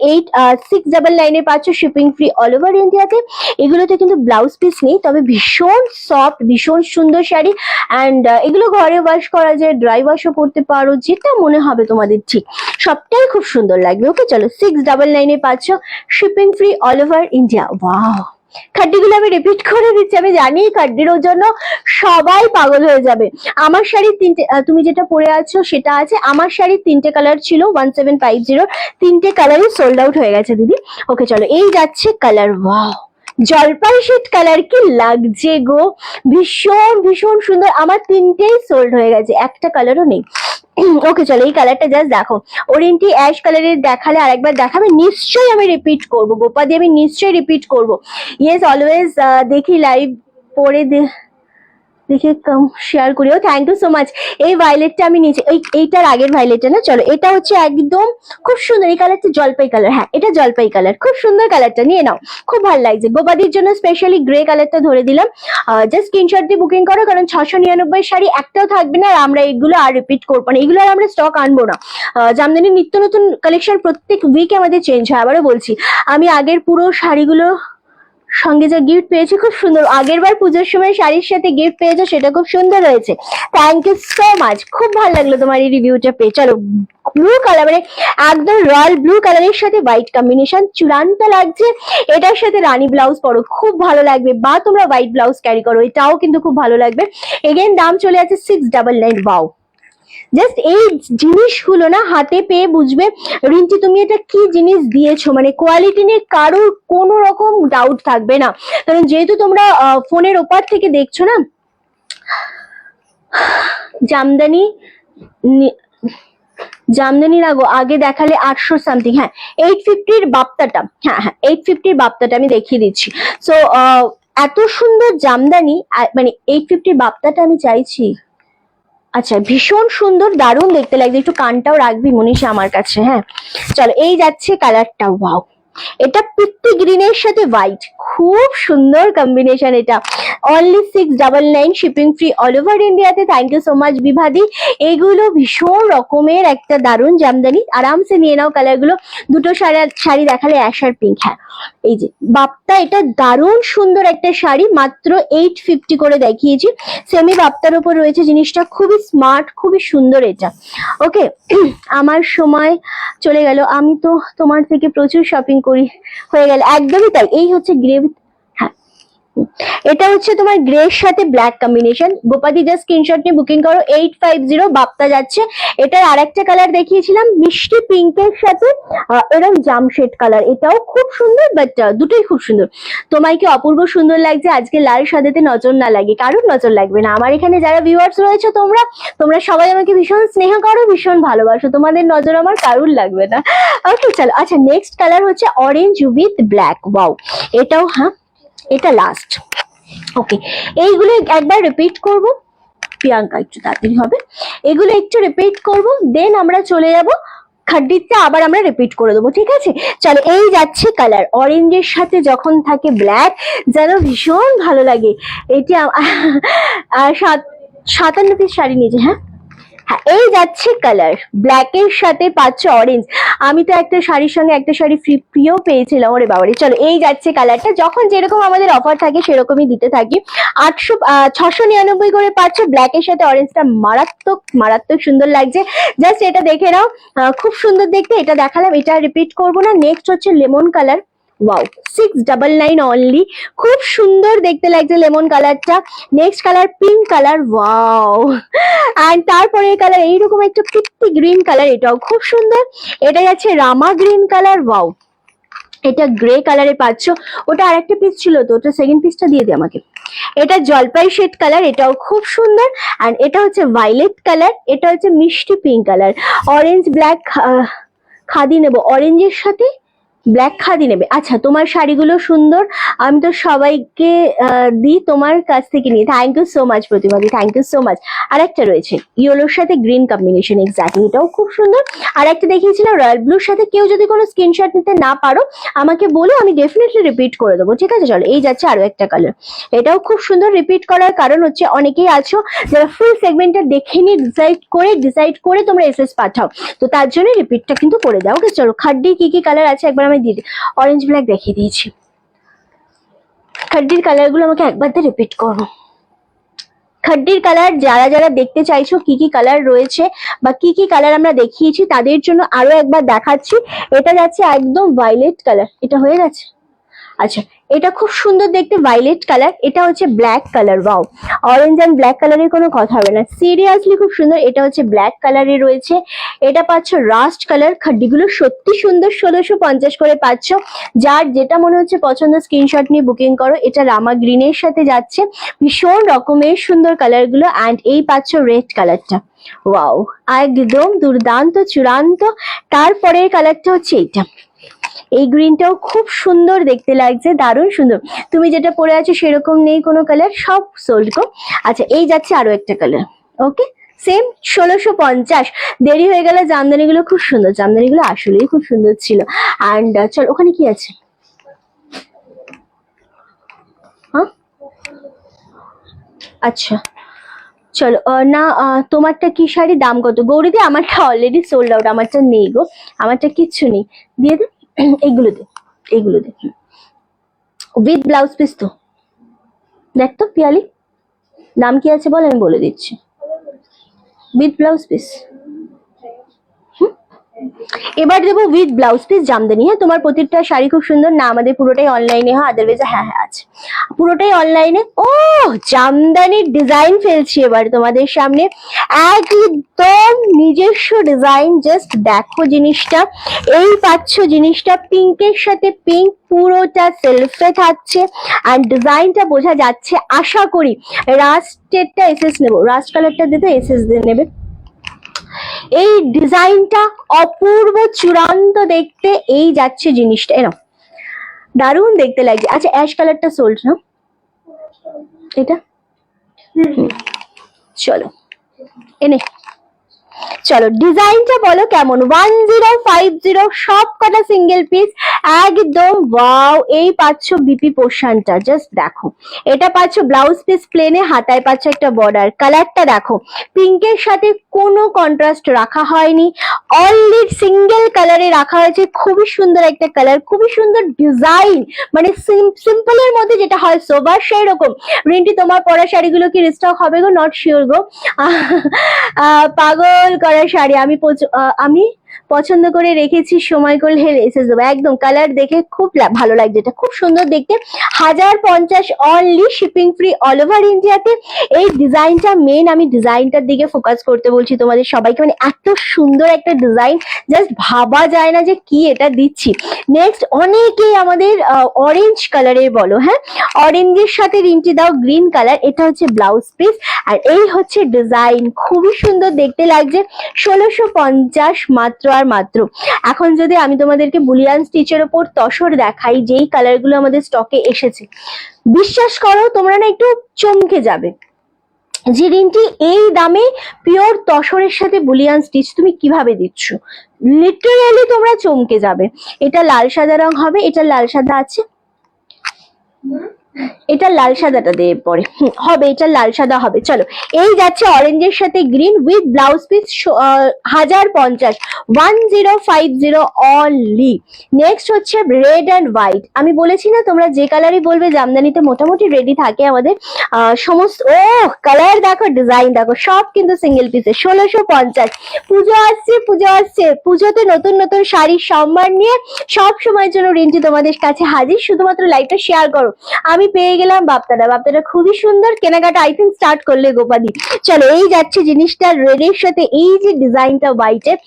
699 পাচ্ছ, শিপিং ফ্রি অল ওভার ইন্ডিয়াতে। এগুলোতে কিন্তু ব্লাউজ পিস নেই, তবে ভীষণ সফট, ভীষণ সুন্দর শাড়ি। অ্যান্ড এগুলো ঘরে ওয়াশ করা যায়, ড্রাই ওয়াশও করতে পারো, যেটা মনে হবে তোমাদের ঠিক, সবটাই খুব সুন্দর লাগবে। ওকে চলো 699 পাচ্ছ, shipping free all over India. Wow, খাড্ডিগুলো আমি রিপিট করে দিচ্ছি, আমি জানি খাড্ডির জন্য সবাই পাগল হয়ে যাবে। আমার শাড়ির তিনটে, তুমি যেটা পরে আছো সেটা আছে, আমার শাড়ির তিনটে কালার ছিল 1750, তিনটে কালারই সোল্ড আউট হয়ে গেছে দিদি। ওকে চলো এই যাচ্ছে কালার, ওয়াও জলপাই শেড কালার, কি লাগছে গো, ভীষণ ভীষণ সুন্দর। আমার তিনটেই সোল্ড হয়ে গেছে, একটা কালারও নেই। ওকে চলো এই কালারটা জাস্ট দেখো, অরেঞ্জি অ্যাশ কালারের দেখালে আরেকবার দেখাবে, নিশ্চয়ই আমি রিপিট করবো গোপাদি, আমি নিশ্চয়ই রিপিট করবো। ইয়েস অলওয়েজ দেখি লাইভ পরে দেখে কম শেয়ার করিও। Thank you so much. এই ভায়োলেটটা আমি নিচে, এইটার আগের ভায়োলেটটা না, চলো এটা হচ্ছে একদম খুব সুন্দর, এই কালারটা জলপাই কালার, হ্যাঁ এটা জলপাই কালার, খুব সুন্দর কালারটা, নিয়ে নাও, খুব ভালো লাগছে। গোপাদির জন্য স্পেশালি গ্রে কালারটা ধরে দিলাম, জাস্ট স্ক্রিনশট দিয়ে বুকিং করো, কারণ 699 শাড়ি একটাও থাকবে না, আর আমরা এগুলো আর রিপিট করবো না, এগুলো আর আমরা স্টক আনবো না। জামদানির নিত্য নতুন কালেকশন প্রত্যেক উইকে আমাদের চেঞ্জ হয়। আবারও বলছি, আমি আগের পুরো শাড়িগুলো সঙ্গে যা গিফট পেয়েছি খুব সুন্দর, আগের বার পুজোর সময় শাড়ির সাথে গিফট পেয়েছো, সেটা খুব সুন্দর হয়েছে। থ্যাংক ইউ সো মাচ, খুব ভালো লাগলো তোমার এই রিভিউটা পেয়ে। চলো ব্লু কালার, মানে একদম রয়্যাল ব্লু কালারের সাথে হোয়াইট কম্বিনেশন, চূড়ান্ত লাগছে। এটার সাথে রানী ব্লাউজ পরো, খুব ভালো লাগবে, বা তোমরা হোয়াইট ব্লাউজ ক্যারি করো, এটাও কিন্তু খুব ভালো লাগবে। এগেন দাম চলে আছে 699। ওয়াও, জাস্ট এই জিনিসগুলো না হাতে পেয়ে বুঝবে রিন্টি তুমি এটা কি জিনিস দিয়েছো, মানে কোয়ালিটি নিয়ে কারোর কোনো রকম ডাউট থাকবে না, কারণ যেহেতু তোমরা ফোনের ওপার থেকে দেখছো না, জামদানি জামদানি না গো, আগে দেখালে 800 সামথিং। হ্যাঁ 850-র বাপ্তাটা, হ্যাঁ হ্যাঁ 850-র বাপ্তাটা আমি দেখিয়ে দিচ্ছি। সো এত সুন্দর জামদানি, মানে 850-র বাপ্তাটা আমি চাইছি। আচ্ছা ভীষণ সুন্দর, দারুণ দেখতে লাগছে। একটু কানটাও রাখবি মনীষা আমার কাছে। হ্যাঁ চলো, এই যাচ্ছে কালারটা, ওয়াও, এটা পিত্তি গ্রিনের সাথে হোয়াইট, খুব সুন্দর কম্বিনেশন। এটা only 699, shipping free all over ইন্ডিয়াতে। থ্যাংক ইউ সো মাচ বিভাদি। এগুলো ভীষণ রকমের একটা দারুণ জামদানি, আরামসে নিয়ে নাও কালারগুলো। দুটো শাড়ি দেখালে, অ্যাশ আর পিঙ্ক। হ্যাঁ এই যে বাপ্তা, এটা দারুণ সুন্দর একটা শাড়ি, মাত্র 850 করে দেখিয়েছি। সেমি বাপ্তার উপর রয়েছে জিনিসটা, খুবই স্মার্ট, খুবই সুন্দর এটা। ওকে আমার সময় চলে গেল, আমি তো তোমার থেকে প্রচুর শপিং করি, হয়ে গেল। একদমই তাই, এই হচ্ছে গ্রে। হ্যাঁ এটা হচ্ছে তোমার গ্রের সাথে ব্ল্যাক কম্বিনেশন। গোপাদি জাস্ট স্ক্রিনশট নিয়ে বুকিং করো। 850 বাপ্তা যাচ্ছে। এটার আরেকটা কালার দেখিয়েছিলাম মিষ্টি পিঙ্কের সাথে এরকম জামশেড কালার, এটাও খুব সুন্দর, বাট দুটোই খুব সুন্দর। তোমায় কি অপূর্ব সুন্দর লাগছে আজকে। লাল সাদাতে নজর না লাগে, কারোর নজর লাগবে না। আমার এখানে যারা ভিউয়ার্স রয়েছে, তোমরা সবাই আমাকে ভীষণ স্নেহ করো, ভীষণ ভালোবাসো, তোমাদের নজর আমার কারুর লাগবে না। ওকে চলো, আচ্ছা নেক্সট কালার হচ্ছে অরেঞ্জ উইথ ব্ল্যাক। ওয়াও, এটাও, হ্যাঁ এটা লাস্ট। ওকে এইগুলো একবার রিপিট করব, প্রিয়াঙ্কা একটু তাড়াতাড়ি হবে, এগুলো একটু রিপিট করব, দেন আমরা চলে যাব খাড্ডিতে, আবার আমরা রিপিট করে দেবো, ঠিক আছে। চলো, এই যাচ্ছে কালার, অরেঞ্জের সাথে যখন থাকে ব্ল্যাক, যেন ভীষণ ভালো লাগে। এটা 57 পিস শাড়ি নিয়েছে। হ্যাঁ হ্যাঁ এই যাচ্ছে কালার, ব্ল্যাক এর সাথে পাচ্ছ অরেঞ্জ। আমি তো একটা শাড়ির সঙ্গে একটা শাড়ি ফ্রিও পেয়েছিলাম, ওরে বাবারে। চলো, এই যাচ্ছে কালারটা, যখন যেরকম আমাদের অফার থাকে সেরকমই দিতে থাকি। 699 করে পাচ্ছ, ব্ল্যাক এর সাথে অরেঞ্জটা মারাত্মক মারাত্মক সুন্দর লাগছে। জাস্ট এটা দেখে নাও, খুব সুন্দর দেখতে। এটা দেখালাম, এটা রিপিট করবো না। নেক্সট হচ্ছে লেমন কালার। ওয়াও, 699 অনলি, খুব সুন্দর দেখতে লাগছে লেমন কালারটা। Next colour pink colour, wow. And তারপরে কালার এইরকম একটা পিত্তি গ্রিন কালার, এটাও খুব সুন্দর। এটা যাচ্ছে রামা গ্রিন কালার, ওয়াও। এটা গ্রে কালারে পাচ্ছ। ওটা আরেকটা পিস ছিল তো, ওটা সেকেন্ড পিসটা দিয়ে দে আমাকে। এটা জলপাই শেড কালার, এটাও খুব সুন্দর। এন্ড এটা হচ্ছে ভায়োলেট কালার, এটা হচ্ছে মিষ্টি pink colour. Orange black khadi নেবো, অরেঞ্জের সাথে ব্ল্যাক খাদি নেবে। আচ্ছা তোমার শাড়িগুলো সুন্দর, আমি তো সবাইকে দিই তোমার কাছ থেকে নিয়ে। থ্যাংক ইউ সো মাচ প্রতিমাদি, থ্যাংক ইউ সো মাচ। আর একটা রয়েছে ইয়েলোর সাথে গ্রিন কম্বিনেশন, এক্স্যাক্টলি, এটাও খুব সুন্দর। আর একটা দেখিয়েছিলাম রয়্যাল ব্লুর সাথে। কেউ যদি কোনো স্ক্রিনশট নিতে না পারো আমাকে বলো, আমি ডেফিনেটলি রিপিট করে দেবো, ঠিক আছে। চলো, এই যাচ্ছে আরো একটা কালার, এটাও খুব সুন্দর। রিপিট করার কারণ হচ্ছে অনেকেই আছো যারা ফুল সেগমেন্টটা দেখে নিয়ে ডিসাইড করে তোমরা এসএস পাঠাও, তো তার জন্য রিপিটটা কিন্তু করে দাও। ওকে চলো, খাড্ডি কি কি কালার আছে একবার আমি দিদি অরেঞ্জ ব্ল্যাক দেখিয়ে দিয়েছি। খাড্ডির কালার গুলো আমাকে একবার দিয়ে রিপিট করো। খাড্ডির কালার যারা যারা দেখতে চাইছো কি কি কালার রয়েছে বা কি কি কালার আমরা দেখিয়েছি, তাদের জন্য আরো একবার দেখাচ্ছি। এটা যাচ্ছে একদম ভায়োলেট কালার, এটা হয়ে গেছে। আচ্ছা এটা খুব সুন্দর দেখতে, ভায়োলেট কালার। এটা হচ্ছে black colour, wow, orange and black কালারের কোনো কথা হবে না, সিরিয়াসলি খুব সুন্দর। এটা হচ্ছে ব্ল্যাক কালারে রয়েছে। এটা পাচ্ছ রাস্ট কালার। খাড্ডিগুলো সত্যি সুন্দর, 1650 করে পাচ্ছ। যার যেটা মনে হচ্ছে পছন্দ স্ক্রিনশট নিয়ে বুকিং করো। এটা রামা গ্রিনের সাথে যাচ্ছে, ভীষণ রকমের সুন্দর কালার গুলো। অ্যান্ড এই পাচ্ছ রেড কালারটা, ওয়াও, একদম দুর্দান্ত চূড়ান্ত। তারপরের কালারটা হচ্ছে এইটা, এই গ্রিনটাও খুব সুন্দর দেখতে লাগছে, দারুণ সুন্দর। তুমি যেটা পরে আছো সেরকম নেই কোনো কালার, সব সোল্ড গো। আচ্ছা এই যাচ্ছে আরো একটা কালার, ওকে সেম 1650। দেরি হয়ে গেলে, জামদানিগুলো খুব সুন্দর, জামদানিগুলো আসলেই খুব সুন্দর ছিল। অ্যান্ড চল, ওখানে কি আছে? হ্যাঁ আচ্ছা চলো না, তোমারটা কি শাড়ি, দাম কত? গৌরীদি আমারটা অলরেডি সোল্ড আউট, আমারটা নেই গো, আমারটা কিচ্ছু নেই। দিয়ে দে, এইগুলো দে, এইগুলো দে, উইথ ব্লাউজ পিস তো। দেখ তো পিয়ালি, নাম কি আছে বল, আমি বলে দিচ্ছি। উইথ ব্লাউজ পিস, এবার দেবো উইথ ব্লাউজ পিস জামদানি। হ্যাঁ তোমার প্রতিটা শাড়ি খুব সুন্দর না, আমাদের পুরোটাই অনলাইনে হয়, আদারওয়াইজ হ্যাঁ হ্যাঁ আছে, পুরোটাই অনলাইনে। ও জামদানির ডিজাইন ফেলছি এবার তোমাদের সামনে, একদম নিজস্ব ডিজাইন। জাস্ট দেখো জিনিসটা, এই পাচ্ছ জিনিসটা পিঙ্কের সাথে পিঙ্ক, পুরোটা সেলফে থাকছে। আর ডিজাইনটা বোঝা যাচ্ছে, আশা করি রাস্টেরটা এসএস নেবো, রাস্ট কালারটা দিতে এসএস দিয়ে নেবে। এই ডিজাইনটা অপূর্ব চূড়ান্ত দেখতে। এই যাচ্ছে জিনিসটা, এরকম দারুণ দেখতে লাগছে। আচ্ছা অ্যাশ কালারটা সোল্ড না এটা? চলো এনে চলো ডিজাইনটা বলো কেমন। 1050 সব কটা সিঙ্গেল পিস একদম ওয়াও। এই পাচ্ছ বিপি পোর্শনটা, জাস্ট দেখো। এটা পাচ্ছ ব্লাউজ পিস প্লেনে, হাতায় পাচ্ছ একটা বর্ডার। কালারটা দেখো, পিঙ্কের সাথে কোনো কন্ট্রাস্ট রাখা হয়নি, অনলি সিঙ্গেল কালারে রাখা হয়েছে। খুবই সুন্দর একটা কালার, খুবই সুন্দর ডিজাইন, মানে সিম্পলের মধ্যে যেটা হয় সোবার সেই রকম। রিন্টি তোমার পরা শাড়িগুলো কি রিস্টক হবে গো? নট শিওর গো। পাগল করা শাড়ি আমি পছন্দ করে রেখেছি, সময় করলে এসে যাবো একদম। কালার দেখে খুব ভালো লাগছে, এটা খুব সুন্দর দেখতে। 1050 only, shipping free all over ইন্ডিয়াতে। এই ডিজাইনটা মেন, আমি ডিজাইনটার দিকে ফোকাস করতে বলছি তোমাদের সবাইকে, মানে এত সুন্দর একটা ডিজাইন, জাস্ট ভাবা যায় না যে কি এটা দিচ্ছি। নেক্সট অনেকেই আমাদের অরেঞ্জ কালারের বলো, হ্যাঁ অরেঞ্জের সাথে রিন্টি দাও গ্রিন কালার। এটা হচ্ছে ব্লাউজ পিস আর এই হচ্ছে ডিজাইন, খুবই সুন্দর দেখতে লাগছে। 1650 মাত্র আর মাত্র। এখন যদি আমি তোমাদেরকে বুলিয়ান স্টিচের ওপর তসর দেখাই, যেই কালার গুলো আমাদের স্টকে এসেছে, বিশ্বাস করো তোমরা না একটু চমকে যাবে যে রিন্টি এই দামে পিওর তসরের সাথে বুলিয়ান স্টিচ তুমি কিভাবে দিচ্ছ। লিটারালি তোমরা চমকে যাবে। এটা লাল সাদা রং হবে, এটা লাল সাদা আছে, এটা লাল সাদাটা দিয়ে পরে হবে, এটা লাল সাদা হবে। চলো এই যাচ্ছে অরেঞ্জের সাথে green with blouse piece 1050, 1050 only. Next হচ্ছে রেড অ্যান্ড হোয়াইট। আমি বলেছি না তোমরা যে কালারই বলবে, জামদানিতে মোটামুটি রেডি থাকে আমাদের সমস্ত। ও কালার দেখো, ডিজাইন দেখো, সব কিন্তু সিঙ্গেল পিসে। 1650। পুজো আসছে, পুজো আসছে, পুজোতে নতুন নতুন শাড়ির সম্মান নিয়ে সব সময়ের জন্য রিন্টি তোমাদের কাছে হাজির। শুধুমাত্র লাইভটা শেয়ার করো। আমি পেয়ে গেলাম বাপ্তাটা, বাপ্তাটা খুবই সুন্দর। কেনাকাটা আই থিঙ্ক স্টার্ট করলে গোপাদি। চলো এই যাচ্ছে জিনিসটা রেডের সাথে, এই যে ডিজাইনটা হোয়াইটের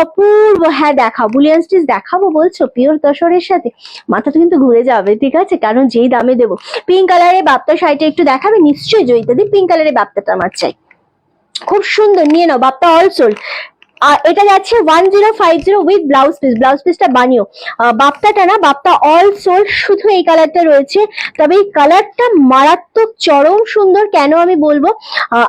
অপূর্ব। হ্যাঁ দেখা বুলিয়ান স্টিচ দেখাবো বলছো পিওর তসরের সাথে, মাথাটা কিন্তু ঘুরে যাবে, ঠিক আছে, কারণ যেই দামে দেবো। পিঙ্ক কালারের বাপ্তা শাড়িটা একটু দেখাবে নিশ্চয়ই জয়িতাদি। পিঙ্ক কালারের বাপ্তাটা আমার চাই, খুব সুন্দর, নিয়ে নাও। Bapta all sold. এটা যাচ্ছে 1050 উইথ ব্লাউজ পিস। ব্লাউজ পিসটা বানিও, বাপ্তাটা না, বাপ্তা অল সোল্ড। শুধু এই কালারটা রয়েছে, তবে এই কালারটা মারাত্মক চরম সুন্দর। কেন আমি বলবো,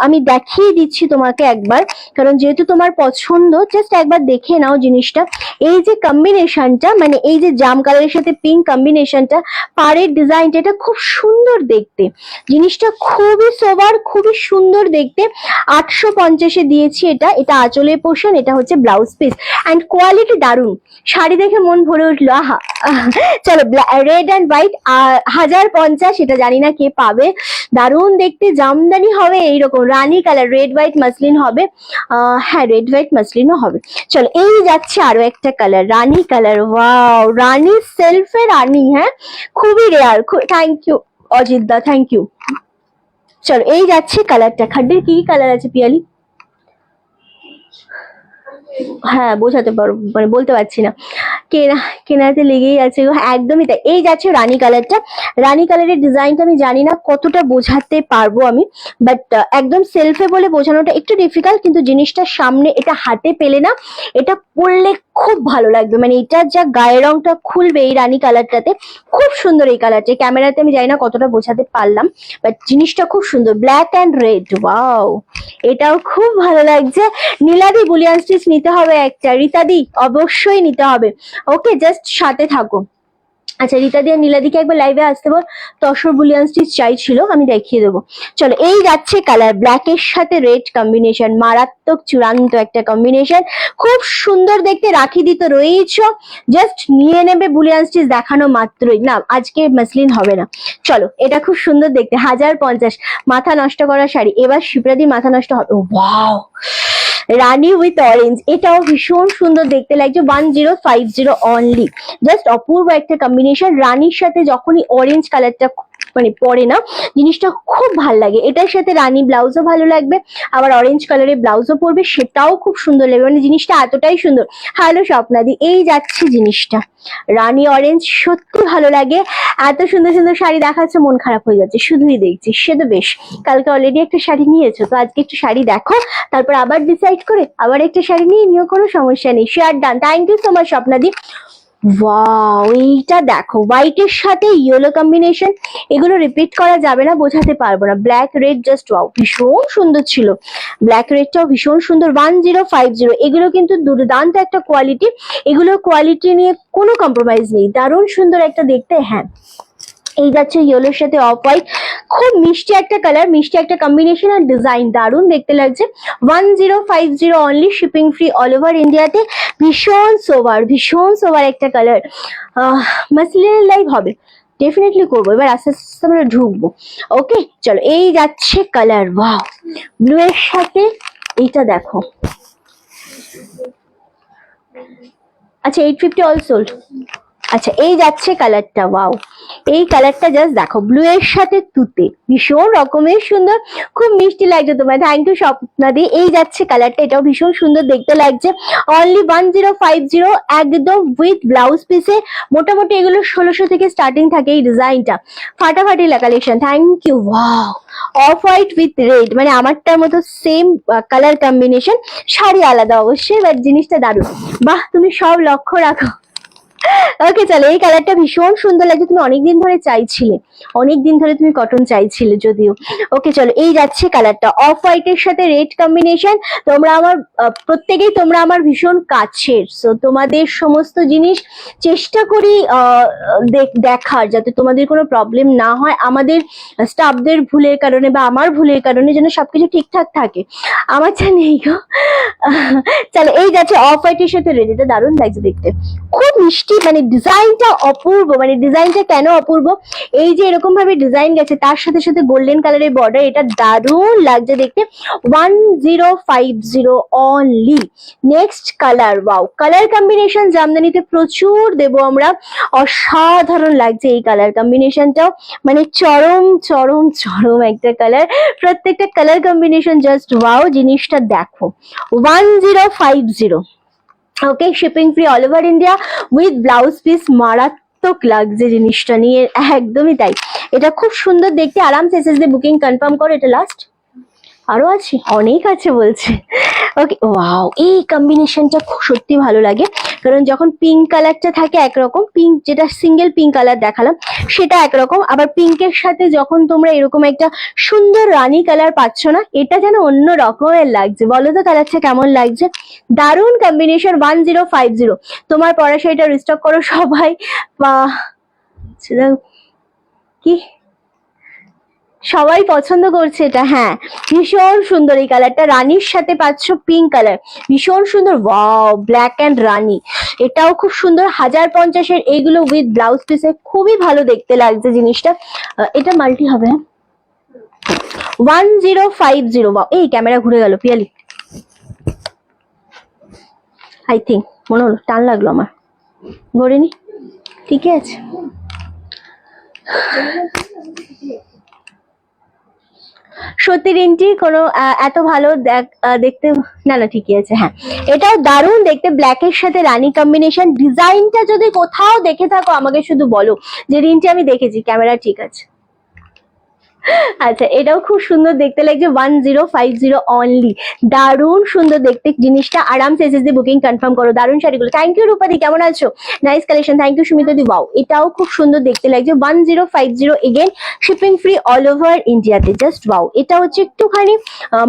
আমি দেখিয়ে দিচ্ছি তোমাকে একবার, কারণ যেহেতু তোমার পছন্দ, জাস্ট একবার দেখে নাও জিনিসটা। এই যে কম্বিনেশনটা, মানে এই যে জাম কালারের সাথে পিঙ্ক কম্বিনেশনটা, পাড়ের ডিজাইনটা, এটা খুব সুন্দর দেখতে। জিনিসটা খুবই সোবার, খুবই সুন্দর দেখতে। 850-এ দিয়েছি এটা। এটা আঁচলের পোর্শন, এটা হচ্ছে ব্লাউজ পিস এন্ড কোয়ালিটি দারুন। শাড়ি দেখে মন ভরে উঠলো, আহা। চলো রেড অ্যান্ড হোয়াইট 1050, এটা জানি না কে পাবে। দারুন দেখতে, জামদানি হবে এইরকম, রানী কালার, রেড হোয়াইট মাসলিন হবে। হ্যাঁ রেড হোয়াইট মাসলিনও হবে। চলো এই যাচ্ছে আরো একটা কালার, রানী কালার। ওয়াও, রানী সেলফে রানী, হ্যাঁ খুবই rare. Thank you Ajit da, thank you. চলো এই যাচ্ছে কালারটা। খাড্ডির কি কালার আছে পিয়ালি? হ্যাঁ বোঝাতে পারো, মানে বলতে পারছি না, কেনাতে লেগেই আছে গো। একদমই তাই। এই যাচ্ছে রানী কালারটা। রানী কালারের ডিজাইনটা আমি জানি না কতটা বোঝাতে পারবো আমি, বাট একদম সেলফে বলে বোঝানোটা একটু ডিফিকাল্ট, কিন্তু জিনিসটা সামনে, এটা হাতে পেলে না, এটা পরলে খুব ভালো লাগবে। মানে এটার যা গায়ের রংটা খুলবে এই রানী কালারটাতে, খুব সুন্দর এই কালারটা। ক্যামেরাতে আমি জানি না কতটা বোঝাতে পারলাম, বাট জিনিসটা খুব সুন্দর। ব্ল্যাক অ্যান্ড রেড, ওয়াও, এটাও খুব ভালো লাগছে। নীলাদি বুলিয়ান স্টিচ নিতে হবে একটা, রীতাদি অবশ্যই নিতে হবে। ওকে জাস্ট সাথে থাকো। আচ্ছা রীতাদি আর নীলাদিকে একবার লাইভে আসতে বল, তসর বুলিয়ান স্টিচ চাইছিল, আমি দেখিয়ে দেবো। চলো এই যাচ্ছে কালার, ব্ল্যাকের সাথে রেড কম্বিনেশন, মারাত্মক চূড়ান্ত একটা কম্বিনেশন, খুব সুন্দর দেখতে। রাখি দিতে রয়েছ, জাস্ট নিয়ে নেবে বুলিয়ান স্টিচ দেখানো মাত্রই। না আজকে মাসলিন হবে না। চলো এটা খুব সুন্দর দেখতে, 1050। মাথা নষ্ট করা শাড়ি, এবার শিপ্রাদির মাথা নষ্ট হবে। ওয়াও, রানী উইথ অরেঞ্জ, এটাও ভীষণ সুন্দর দেখতে লাগছে। 1050 অনলি, জাস্ট অপূর্ব একটা কম্বিনেশন। রানীর সাথে যখনই অরেঞ্জ কালারটা মানে পরে না, জিনিসটা খুব ভাল লাগে। এটার সাথে রানী ব্লাউজও ভালো লাগবে, আবার অরেঞ্জ কালারের ব্লাউজও পরবে, সেটাও খুব সুন্দর লাগবে, মানে জিনিসটা এতটাই সুন্দর। হ্যালো স্বপ্নাদি, এই যাচ্ছে জিনিসটা রানী অরেঞ্জ, সত্যি ভালো লাগে। এত সুন্দর সুন্দর শাড়ি দেখাচ্ছে, মন খারাপ হয়ে যাচ্ছে শুধুই দেখছি। সে তো বেশ, কালকে অলরেডি একটা শাড়ি নিয়েছো, তো আজকে একটু শাড়ি দেখো, তারপর আবার ডিসাইড করে আবার একটা শাড়ি নিয়ে নিও, কোনো সমস্যা নেই। Share done, thank you so much স্বপ্নাদি। ওয়াও, এইটা দেখো হোয়াইটের সাথে ইয়েলো কম্বিনেশন, এগুলো রিপিট করা যাবে না, বোঝাতে পারবো না। ব্ল্যাক রেড জাস্ট ওয়াও, ভীষণ সুন্দর ছিল। ব্ল্যাক রেডটাও ভীষণ সুন্দর। 1050, এগুলো কিন্তু দুর্দান্ত একটা কোয়ালিটি, এগুলোর কোয়ালিটি নিয়ে কোনো কম্প্রোমাইজ নেই, দারুণ সুন্দর একটা দেখতে। হ্যাঁ, এই যাচ্ছে ইয়েলোর সাথে অফ হোয়াইট, খুব মিষ্টি একটা কালার, মিষ্টি একটা কম্বিনেশন আর ডিজাইন, দারুণ দেখতে লাগছে। 1050 only, shipping free all over ইন্ডিয়াতে। ভীষণ সোবার একটা কালার, মাসলিনের লাইভ হবে, ডেফিনেটলি করবো, এবার আস্তে আস্তে আমরা ঢুকবো। ওকে চলো, এই যাচ্ছে কালার, ওয়াও, ব্লু এর সাথে এইটা দেখো। আচ্ছা 850 অল সোল্ড। আচ্ছা এই যাচ্ছে কালারটা, ওয়াও, এই কালারটা জাস্ট দেখো, ব্লু এর সাথে তুতে, ভীষণ রকমের সুন্দর, খুব মিষ্টি লাগছে তোমার, থ্যাংক ইউ স্বপ্নাদি। এই যাচ্ছে কালারটা, এটাও ভীষণ সুন্দর দেখতে লাগছে। অনলি 1050, একদম উইথ ব্লাউজ পিসে। মোটামুটি এগুলো 1600 থেকে স্টার্টিং থাকে। এই ডিজাইনটা ফাটাফাটি collection, thank you. Wow, off white with red, মানে আমারটার মতো সেম কালার কম্বিনেশন, শাড়ি আলাদা অবশ্যই, বাট জিনিসটা দারুণ। বাহ, তুমি সব লক্ষ্য রাখো। ওকে চলো, এই কালারটা ভীষণ সুন্দর লাগছে, তুমি অনেকদিন ধরে চাইছিলে, অনেকদিন ধরে তুমি কটন চাইছিলে যদিও। ওকে চলো, এই যাচ্ছে কালারটা, অফ হোয়াইটের সাথে রেড কম্বিনেশন। তোমরা আমার প্রত্যেকেই তোমরা আমার ভীষণ কাছের, সো তোমাদের সমস্ত জিনিস চেষ্টা করি দেখার, যাতে তোমাদের কোনো প্রবলেম না হয়, আমাদের স্টাফদের ভুলের কারণে বা আমার ভুলের কারণে যেন সবকিছু ঠিকঠাক থাকে, আমার যা নেই গো। চলো, এই যাচ্ছে অফ হোয়াইটের সাথে রেড, এটা দারুণ লাগছে দেখতে, খুব মিষ্টি, মানে ডিজাইনটা অপূর্ব। মানে ডিজাইনটা কেন অপূর্ব, এই যে এরকম ভাবে ডিজাইন গেছে, তার সাথে সাথে গোল্ডেন কালারের বর্ডার, এটা দারুণ লাগছে দেখতে। 1050 only. Next colour, wow, colour combination জামদানিতে প্রচুর দেবো আমরা, অসাধারণ লাগছে এই কালার কম্বিনেশনটাও, মানে চরম চরম চরম একটা কালার, প্রত্যেকটা কালার কম্বিনেশন জাস্ট ওয়াও, জিনিসটা দেখো। 1050, okay, shipping free all over India with blouse piece, মারাত্মক লাগছে জিনিসটা নিয়ে, একদমই তাই। এটা খুব সুন্দর দেখতে, আরামসে এসএস দিয়ে বুকিং কনফার্ম করো। এটা লাস্ট, আরো আছে, অনেক আছে বলছে। ওকে, ওয়াও, এই কম্বিনেশনটা সত্যি ভালো লাগে, কারণ যখন পিঙ্ক কালারটা থাকে একরকম, পিঙ্ক যেটা সিঙ্গেল পিঙ্ক কালার দেখালাম সেটা একরকম, আবার পিঙ্কের সাথে যখন তোমরা এরকম একটা সুন্দর রানী কালার পাচ্ছ না, এটা যেন অন্য রকমের লাগছে। বলো তো কালারটা কেমন লাগছে, দারুণ কম্বিনেশন। 1050, তোমার পরা শাড়িটা রিস্টক করো সবাই, বা কি সবাই পছন্দ করছে এটা। হ্যাঁ, ভীষণ সুন্দর এই কালারটা, রানীর সাথে পাচ্ছ পিঙ্ক কালার, ভীষণ সুন্দর। ওয়াও, ব্ল্যাক অ্যান্ড রানী, এটাও খুব সুন্দর। 1050, এইগুলো উইথ ব্লাউজ পিসে, খুবই ভালো দেখতে লাগছে জিনিসটা। এটা মাল্টি হবে। 1050, ওয়াও, এই ক্যামেরা ঘুরে গেল পিয়ালি, আই থিঙ্ক, মনে হলো টান লাগলো আমার, ঘোরেনি, ঠিকই আছে। সত্যি রিন্টি কোনো এত ভালো দেখতে না, না ঠিকই আছে। হ্যাঁ, এটাও দারুণ দেখতে, ব্ল্যাকের সাথে রানী কম্বিনেশন। ডিজাইনটা যদি কোথাও দেখে থাকো আমাকে শুধু বলো যে রিন্টি আমি দেখেছি, ক্যামেরা ঠিক আছে। আচ্ছা, এটাও খুব সুন্দর দেখতে লাগছে। 1050 অনলি, দারুণ সুন্দর দেখতে জিনিসটা, আরামসে এসএসডি বুকিং কনফার্ম করো। দারুণ শাড়িগুলো, থ্যাংক ইউ রূপাদি, কেমন আছো? Nice collection, thank you Sumita di. Wow, এটাও খুব সুন্দর দেখতে লাগছে। 1050, again shipping free all over ইন্ডিয়াতে, জাস্ট ওয়াও। এটা হচ্ছে একটুখানি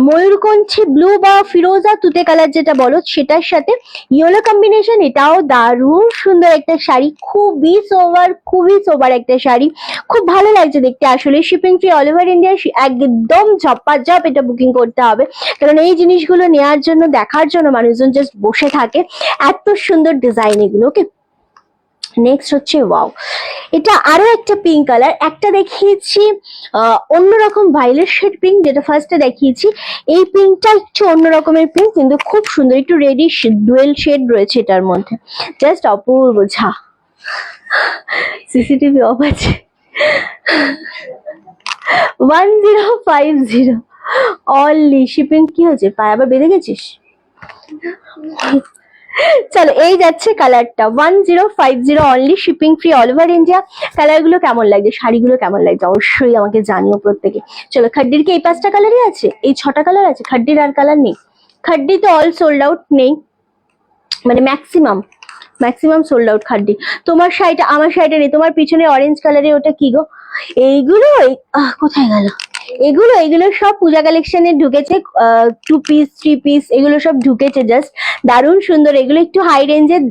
ময়ূরকণ্ঠী ব্লু বা ফিরোজা তুতে কালার যেটা বলো, সেটার সাথে ইয়েলো কম্বিনেশন, এটাও দারুণ সুন্দর একটা শাড়ি, খুবই সোবার একটা শাড়ি, খুব ভালো লাগছে দেখতে। আসলে shipping free all over India, একদম ঝপাঝপ এটা বুকিং করতে হবে, কারণ এই জিনিসগুলো নেওয়ার জন্য, দেখার জন্য মানুষজন জাস্ট বসে থাকে, এত সুন্দর ডিজাইন এগুলো। ওকে, নেক্সট হচ্ছে, ওয়াও, এটা আরো একটা পিঙ্ক কালার, একটা দেখিয়েছি অন্যরকম ভায়োলেট শেড পিঙ্ক, যেটা ফার্স্টে দেখিয়েছি, এই পিঙ্কটা একটু অন্য রকমের পিঙ্ক, কিন্তু খুব সুন্দর, একটু রেডিশ ডুয়েল শেড রয়েছে এটার মধ্যে, just Apurba. Jha, CCTV of আছে। 1050 অনলি শিপিং। কি হয়েছে, পায়ে আবার বেঁধে গেছিস? চলো এই যাচ্ছে কালারটা 1050 only, shipping free all over India. Colour গুলো কেমন লাগছে, শাড়িগুলো কেমন লাগছে অবশ্যই আমাকে জানিও প্রত্যেকে। চলো খাড্ডির কি এই 5টা কালারই আছে, এই 6টা কালার আছে, খাড্ডির আর কালার নেই? খাড্ডি তো অল সোল্ড আউট, নেই মানে ম্যাক্সিমাম সোল্ড আউট খাড্ডি। তোমার শাড়িটা, আমার শাড়িটা নেই। তোমার পিছনে অরেঞ্জ কালারে ওটা কি গো? এইগুলো কোথায় গেল? এগুলো সব পূজা কালেকশনে ঢুকেছে, 2 পিস 3 পিস এগুলো সব ঢুকেছে, জাস্ট দারুণ সুন্দর। এগুলো একটু হাই রেঞ্জের,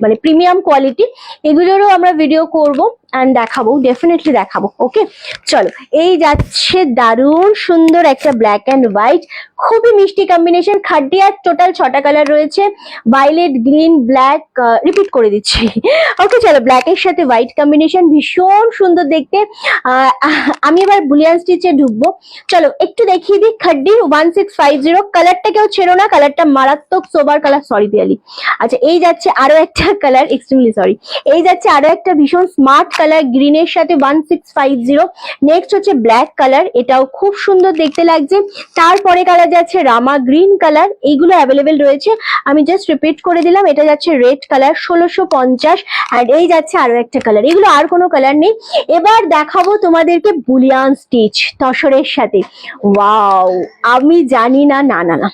মানে প্রিমিয়াম কোয়ালিটি। এগুলোরও আমরা ভিডিও করব এন্ড দেখাবো, ডেফিনেটলি দেখাবো। ওকে চলো এই যাচ্ছে দারুণ সুন্দর একটা ব্ল্যাক এন্ড হোয়াইট, খুবই মিষ্টি কম্বিনেশন। খাড্ডি আর টোটাল 6টা কালার রয়েছে, ভায়োলেট, গ্রিন, ব্ল্যাক, রিপিট করে দিচ্ছি। ওকে চলো ব্ল্যাক এর সাথে হোয়াইট কম্বিনেশন, ভীষণ সুন্দর দেখতে। আমি এবার বুলিয়ান স্টিচে ঢুকবো। চলো একটু দেখিয়ে দিই খাড্ডির 1650। কালারটা কেউ ছেড়ো না, কালারটা মারাত্মক সোবার কালার। সরি পিয়ালি। আচ্ছা এই যাচ্ছে আরো একটা কালার, এক্সট্রিমলি সরি। এই যাচ্ছে আরো একটা ভীষণ স্মার্ট কালার গ্রিনের সাথে 1650। নেক্সট হচ্ছে ব্ল্যাক কালার, এটাও খুব সুন্দর দেখতে লাগছে। তারপরে কালার যাচ্ছে রামা গ্রিন কালার, এইগুলো অ্যাভেলেবেল রয়েছে, আমি জাস্ট রিপিট করে দিলাম। এটা যাচ্ছে রেড কালার 1650, আর এই যাচ্ছে আরো একটা কালার। এগুলো আর কোনো কালার নেই। এবার দেখাবো তোমাদেরকে বুলিয়ান স্টিচ তসরের সাথে। ওয়াও, আমি জানি না, না না না,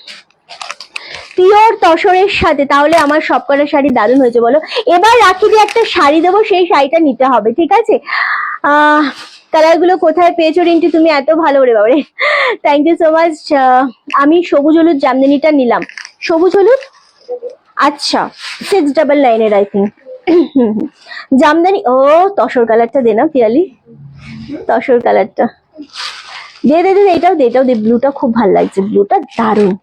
পিওর তসরের সাথে, তাহলে আমার সবকটা শাড়ি দারুণ হয়েছে বলো। এবার রাখি দিয়ে একটা শাড়ি দেবো, সেই শাড়িটা নিতে হবে, ঠিক আছে? কালার গুলো কোথায় পেয়েছো রিন্টি তুমি? এত ভালো রে বাবারে, থ্যাংক ইউ সো মাচ। আমি সবুজ হলুদ জামদানিটা নিলাম। সবুজ হলুদ, আচ্ছা 699 এর আই থিঙ্ক। জামদানি, ও তসর কালারটা দে না পিয়ালি, তসর কালারটা দে দে দে, এটাও দে, এটাও দে। ব্লুটা খুব ভালো লাগছে, ব্লুটা দারুণ।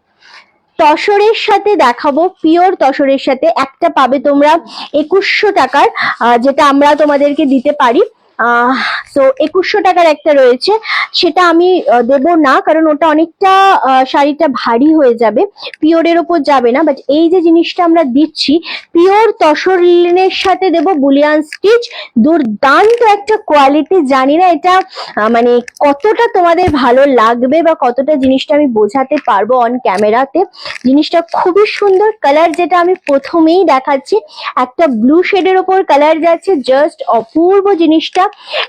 তসরের সাথে দেখাবো, পিওর তসরের সাথে একটা পাবে তোমরা 2100 টাকার, যেটা আমরা তোমাদেরকে দিতে পারি। সো 2100 টাকার একটা রয়েছে, সেটা আমি দেব না, কারণ ওটা অনেকটা শাড়িটা ভারী হয়ে যাবে, পিওরের ওপর যাবে না। বাট এই যে জিনিসটা আমরা দিচ্ছি পিওর তসর লিনের সাথে দেব বুলিয়ান স্টিচ, দুর্দান্ত একটা কোয়ালিটি। জানি না এটা মানে কতটা তোমাদের ভালো লাগবে বা কতটা জিনিসটা আমি বোঝাতে পারবো অন ক্যামেরাতে। জিনিসটা খুবই সুন্দর। কালার যেটা আমি প্রথমেই দেখাচ্ছি, একটা ব্লু শেডের ওপর কালার যাচ্ছে, জাস্ট অপূর্ব জিনিসটা।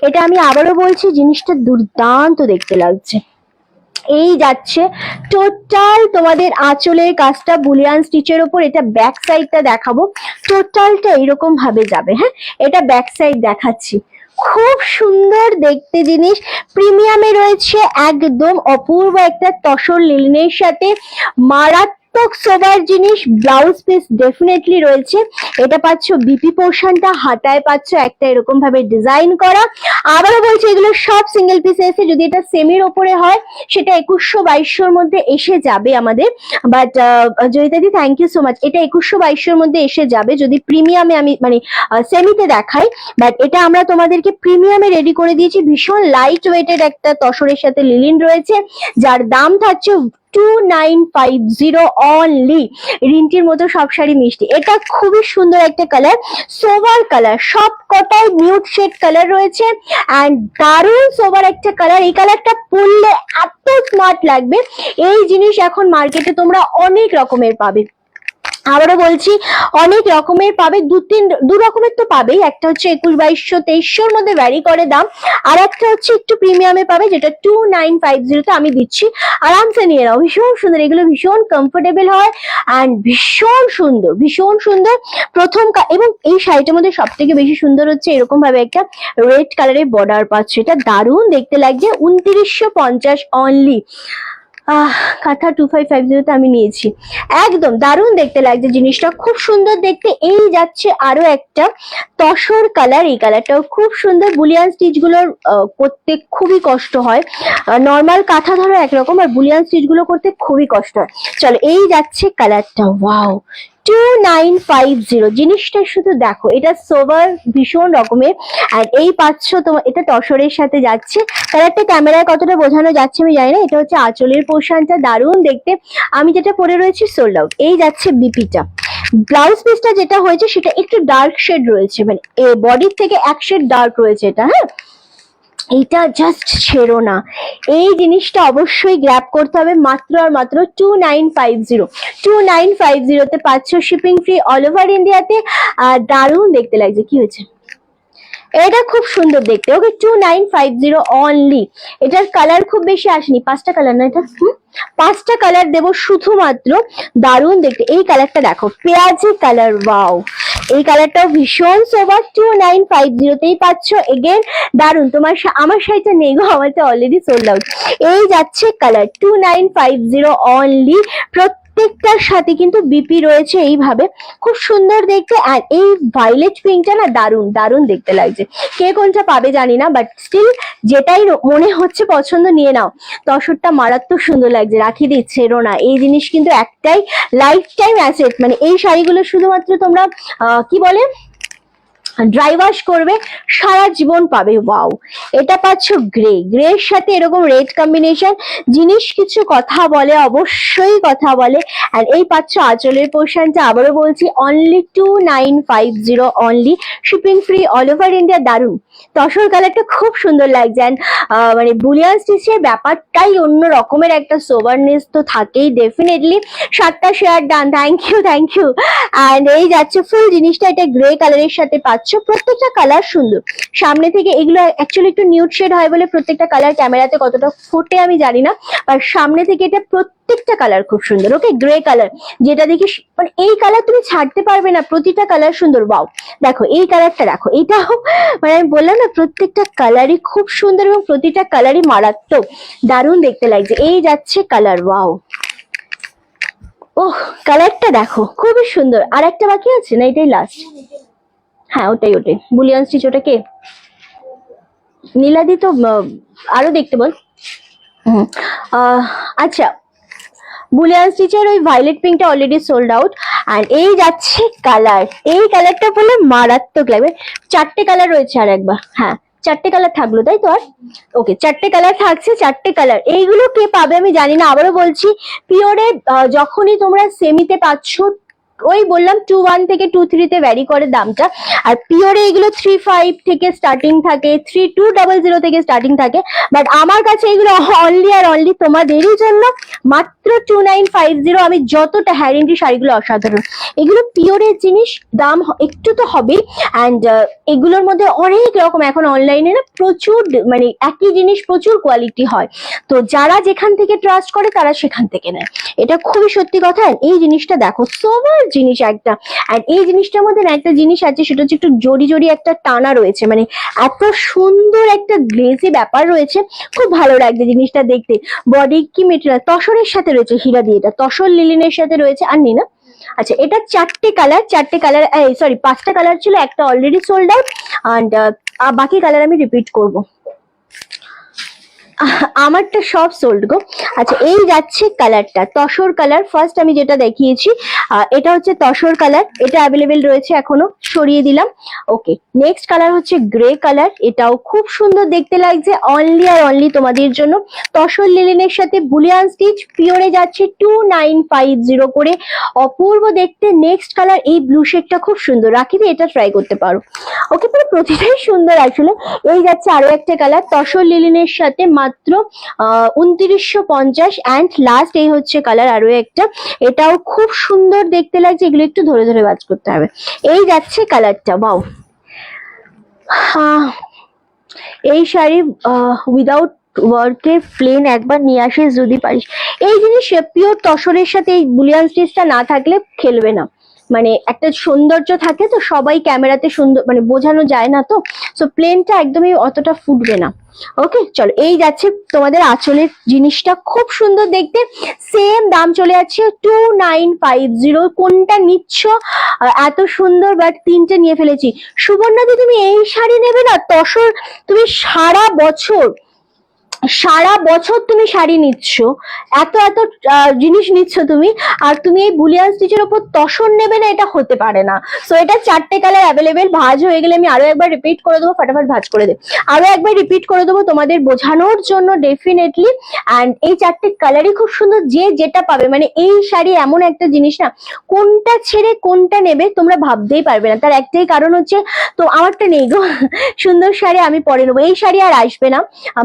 এটা আমি আবারও বলছি, জিনিসটা দুর্দান্ত দেখতে লাগছে। এই যাচ্ছে টোটাল তোমাদের আঁচলের কাজটা বুলিয়ান স্টিচের ওপর। এটা ব্যাক সাইডটা দেখাবো, টোটালটা এরকম ভাবে যাবে। হ্যাঁ, এটা ব্যাক সাইড দেখাচ্ছি, খুব সুন্দর দেখতে জিনিস। প্রিমিয়ামে রয়েছে, একদম অপূর্ব একটা তসর লিনের সাথে মারাত্মক সোবার জিনিস। ব্লাউজ পিস ডেফিনেটলি রয়েছে। এটা পাচ্ছ বিপি পোর্শনটা, হাতায় পাচ্ছ একটা এরকম ভাবে ডিজাইন করা। আবারও বলছি এগুলো সব সিঙ্গেল পিস এসে, যদি এটা সেমির ওপরে হয় সেটা 2100-2200 মধ্যে এসে যাবে আমাদের। বাট জয়িতাদি থ্যাংক ইউ সো মাচ, এটা 2100-2200 মধ্যে এসে যাবে যদি প্রিমিয়ামে আমি মানে সেমিতে দেখাই। বাট এটা আমরা তোমাদেরকে প্রিমিয়ামে রেডি করে দিয়েছি। ভীষণ লাইট ওয়েটেড একটা তসরের সাথে লিলিন রয়েছে, যার দাম থাকছে 2950 অনলি। রিন্টির মতো সব শাড়ি মিষ্টি। এটা খুবই সুন্দর একটা কালার, সোভার কালার, সব কটাই নিউড শেড কালার রয়েছে এন্ড দারুণ সোভার একটা কালার। এই কালারটা পরলে এত স্মার্ট লাগবে। এই জিনিস এখন মার্কেটে তোমরা অনেক রকমের পাবে, আবারও বলছি অনেক রকমের পাবে। দু রকমের তো পাবেই, একটা হচ্ছে 2100-2200 মধ্যে ভ্যারি করে দাম, আর একটা হচ্ছে একটু প্রিমিয়ামে পাবে, যেটা 2950 তে আমি দিচ্ছি। আরামসে নিয়ে নাও, ভীষণ সুন্দর। এগুলো ভীষণ কমফোর্টেবল হয় অ্যান্ড ভীষণ সুন্দর, ভীষণ সুন্দর। এবং এই শাড়িটার মধ্যে সব থেকে বেশি সুন্দর হচ্ছে এরকম ভাবে একটা রেড কালারের বর্ডার পাচ্ছ, এটা দারুণ দেখতে লাগছে। 2950 অনলি। কাঁথা 2550 তে আমি নিয়েছি, একদম দারুণ দেখতে লাগছে জিনিসটা, খুব সুন্দর দেখতে। এই যাচ্ছে আরো একটা তসর কালার, এই কালারটাও খুব সুন্দর। বুলিয়ান স্টিচ গুলোর করতে খুবই কষ্ট হয়, নর্মাল কাঁথা ধরো একরকম, আর বুলিয়ান স্টিচ গুলো করতে খুবই কষ্ট হয়। চলো এই যাচ্ছে কালারটা, ওয়াও 2950। জিনিসটা শুধু দেখো, এটা সোভার ভীষণ রকমের। আর এই পাচ্ছ তোমার, এটা তসরের সাথে যাচ্ছে। কালারটা ক্যামেরায় কতটা বোঝানো যাচ্ছে আমি জানি না। এটা হচ্ছে আঁচলের পোর্শনটা, দারুণ দেখতে। আমি যেটা পরে রয়েছি সোল্ড আউট। এই যাচ্ছে বিপিটা। ব্লাউজ পিসটা যেটা হয়েছে সেটা একটু ডার্ক শেড রয়েছে, মানে বডির থেকে এক শেড ডার্ক রয়েছে এটা। হ্যাঁ, এইটা জাস্ট ছেড়ো না, এই জিনিসটা অবশ্যই গ্র্যাব করতে হবে। মাত্র আর মাত্র 2950 পাচ্ছ, শিপিং ফ্রি অল ওভার ইন্ডিয়াতে। দারুণ দেখতে লাগছে। কি হয়েছে? এটা খুব সুন্দর দেখতে। ওকে, 2950 অনলি। এটার কালার খুব বেশি আসেনি, 5টা কালার না এটা, 5টা কালার দেবো শুধুমাত্র। দারুণ দেখতে। এই কালারটা দেখো, পেঁয়াজি কালার, ওয়াও, এই কালারটাও ভীষণ সোবার। 2950তেই পাচ্ছ। এগেন দারুণ। আমার শাড়িটা নেই গো, আমারটা অলরেডি সোল্ড আউট। এই যাচ্ছে কালার 2950 অনলি। প্রত্যেকটার সাথে কিন্তু বিপি রয়েছে এইভাবে, খুব সুন্দর দেখতে। আর এই ভায়োলেট পিঙ্কটা না দারুণ দারুণ দেখতে লাগছে। কে কোনটা পাবে জানি না, বাট স্টিল যেটাই মনে হচ্ছে পছন্দ নিয়ে নাও। তসরটা মারাত্মক সুন্দর লাগছে, রাখি দিচ্ছে না। এই জিনিস কিন্তু একটাই লাইফ টাইম অ্যাসেট, মানে এই শাড়িগুলো শুধুমাত্র তোমরা কি বলে ড্রাই ওয়াশ করবে, সারা জীবন পাবে। ওয়াও, এটা পাচ্ছ গ্রের সাথে এরকম রেড কম্বিনেশন। জিনিস কিছু কথা বলে, অবশ্যই কথা বলে। আর এই পাচ্ছ আঁচলের পোর্শনটা, আবারও বলছি only 2950 only, shipping free all over India. দারুণ। তসর কালারটা খুব সুন্দর লাগছে। অ্যান্ড মানে বুলিয়ান স্টিচের ব্যাপারটাই অন্য রকমের, একটা সোভারনেস তো থাকেই ডেফিনেটলি। 7টা share done, thank you thank you. And এই যাচ্ছে ফুল জিনিসটা, এটা গ্রে কালারের সাথে পাচ্ছ। প্রত্যেকটা কালার সুন্দর। সামনে থেকে এগুলো অ্যাকচুয়ালি একটু নিউড শেড হয় বলে প্রত্যেকটা কালার ক্যামেরাতে কতটা ফোটে আমি জানি না, আর সামনে থেকে এটা প্রত্যেকটা কালার খুব সুন্দর। ওকে, গ্রে কালার যেটা দেখি, মানে এই কালার তুমি ছাড়তে পারবে না, প্রতিটা কালার সুন্দর। বাও, দেখো এই কালারটা দেখো, এটাও মানে আমি বললাম না, প্রত্যেকটা কালারই খুব সুন্দর এবং প্রতিটা কালারই মারাত্মক, দারুণ দেখতে লাগছে। এই যাচ্ছে কালার, ওয়াও, ওহ কালারটা দেখো খুবই সুন্দর। আর একটা বাকি আছে না, এটাই লাস্ট? হ্যাঁ ওটাই বুলিয়ান স্টিচ। ওটা কে? নীলাদি তো আরো দেখতে বল। আচ্ছা, বুলিয়ান স্টিচের ওই ভায়োলেট পিঙ্কটা অলরেডি সোল্ড আউট। অ্যান্ড এই যাচ্ছে কালার, এই কালারটা বলে মারাত্মক লাগবে। 4টে কালার রয়েছে, আর একবার, হ্যাঁ 4টে কালার থাকলো তাই তো? আর ওকে, 4টে কালার থাকছে, 4টে কালার। এইগুলো কে পাবে আমি জানি না, আবারও বলছি পিওরে যখনই তোমরা সেমিতে পাচ্ছ, ওই বললাম 21 থেকে 23 তে ভ্যারি করে দামটা। আর পিওরে এগুলো 35 থেকে স্টার্টিং থাকে, 3200 থেকে স্টার্টিং থাকে। বাট আমার কাছে এগুলো অনলি আর অনলি তোমাদেরই জন্য, মাত্র 2950। আমি যতটা হ্যারিন্টি শাড়িগুলো অসাধারণ, এগুলো পিওরের জিনিস, দাম একটু তো হবেই। অ্যান্ড এগুলোর মধ্যে অনেক রকম, এখন অনলাইনে না প্রচুর, মানে একই জিনিস প্রচুর কোয়ালিটি হয়, তো যারা যেখান থেকে ট্রাস্ট করে তারা সেখান থেকে নেয়, এটা খুবই সত্যি কথা। এই জিনিসটা দেখো, সোভার জিনিস একটা। আর এই জিনিসটার মধ্যে না একটা জিনিস আছে, সেটা হচ্ছে একটু জড়ি জড়ি একটা টানা রয়েছে, মানে এত সুন্দর একটা গ্লেজি ব্যাপার রয়েছে, খুব ভালো লাগছে জিনিসটা দেখতে। বডি কি মেটেরিয়াল? তসরের সাথে রয়েছে হীরা দিয়ে, এটা তসর লিলিনের সাথে রয়েছে। আর নি না, আচ্ছা এটা 4টে কালার, 4টে কালার, সরি 5টা কালার ছিল, একটা অলরেডি সোল্ড আউট। অ্যান্ড বাকি কালার আমি রিপিট করবো, আমারটা সব সোল্ড গো। আচ্ছা এই যাচ্ছে কালারটা, তসর কালার। ফার্স্ট আমি যেটা দেখিয়েছি এটা হচ্ছে তসর কালার, এটা অ্যাভেলেবেল রয়েছে এখনো, সরিয়ে দিলাম। ওকে, নেক্সট কালার হচ্ছে গ্রে কালার, এটাও খুব সুন্দর দেখতে লাগছে, অনলি আর অনলি তোমাদের জন্য। তসর লিলিনের সাথে বুলিয়ান স্টিচ, পিওরে যাচ্ছে 2950 করে, অপূর্ব দেখতে। নেক্সট কালার এই ব্লু শেডটা খুব সুন্দর, রাখি দিয়ে এটা ট্রাই করতে পারো। ওকে, পুরো প্রতিটাই সুন্দর আসলে। এই যাচ্ছে আরো একটা কালার, তসর লিলিনের সাথে মাত্র 2950। অ্যান্ড লাস্ট এই হচ্ছে কালার আরো একটা, এটাও খুব সুন্দর দেখতে লাগছে। এগুলো একটু ধরে ধরে বাজ করতে হবে। এই যাচ্ছে কালারটা, বাও, এই শাড়ি উইদাউট ওয়ার্কের প্লেন একবার নিয়ে আসিস যদি পারিস। এই জিনিস পিওর তসরের সাথে এই বুলিয়ান স্টিচটা না থাকলে খেলবে না, মানে একটা সৌন্দর্য থাকে তো, সবাই ক্যামেরাতে সুন্দর মানে বোঝানো যায় না তো, সো প্লেনটা একদমই অতটা ফুটবে না। ওকে চলো, এই যাচ্ছে তোমাদের আঁচলের জিনিসটা, খুব সুন্দর দেখতে। সেম দাম চলে যাচ্ছে 2950। কোনটা নিচ্ছ? এত সুন্দর, বাট 3টে নিয়ে ফেলেছি। সুবর্ণাদি তুমি এই শাড়ি নেবে না? তসর তুমি সারা বছর সারা বছর তুমি শাড়ি নিচ্ছ, এত এত জিনিস নিচ্ছ তুমি, আর তুমি এই বুলিয়ান স্টিচের উপর তসর নেবে না, এটা হতে পারে না। সো এটা 4টে কালার অ্যাভেলেবেল। ভাঁজ হয়ে গেলে আমি আরো একবার রিপিট করে দেবো, ফটাফট ভাঁজ করে দেব, আরো একবার রিপিট করে দেবো তোমাদের বোঝানোর জন্য ডেফিনেটলি। অ্যান্ড এই 4টে কালারই খুব সুন্দর, যে যেটা পাবে, মানে এই শাড়ি এমন একটা জিনিস না, কোনটা ছেড়ে কোনটা নেবে তোমরা ভাবতেই পারবে না। তার একটাই কারণ হচ্ছে, তো আমারটা নেই গো, সুন্দর শাড়ি আমি পরে নেবো, এই শাড়ি আর আসবে না।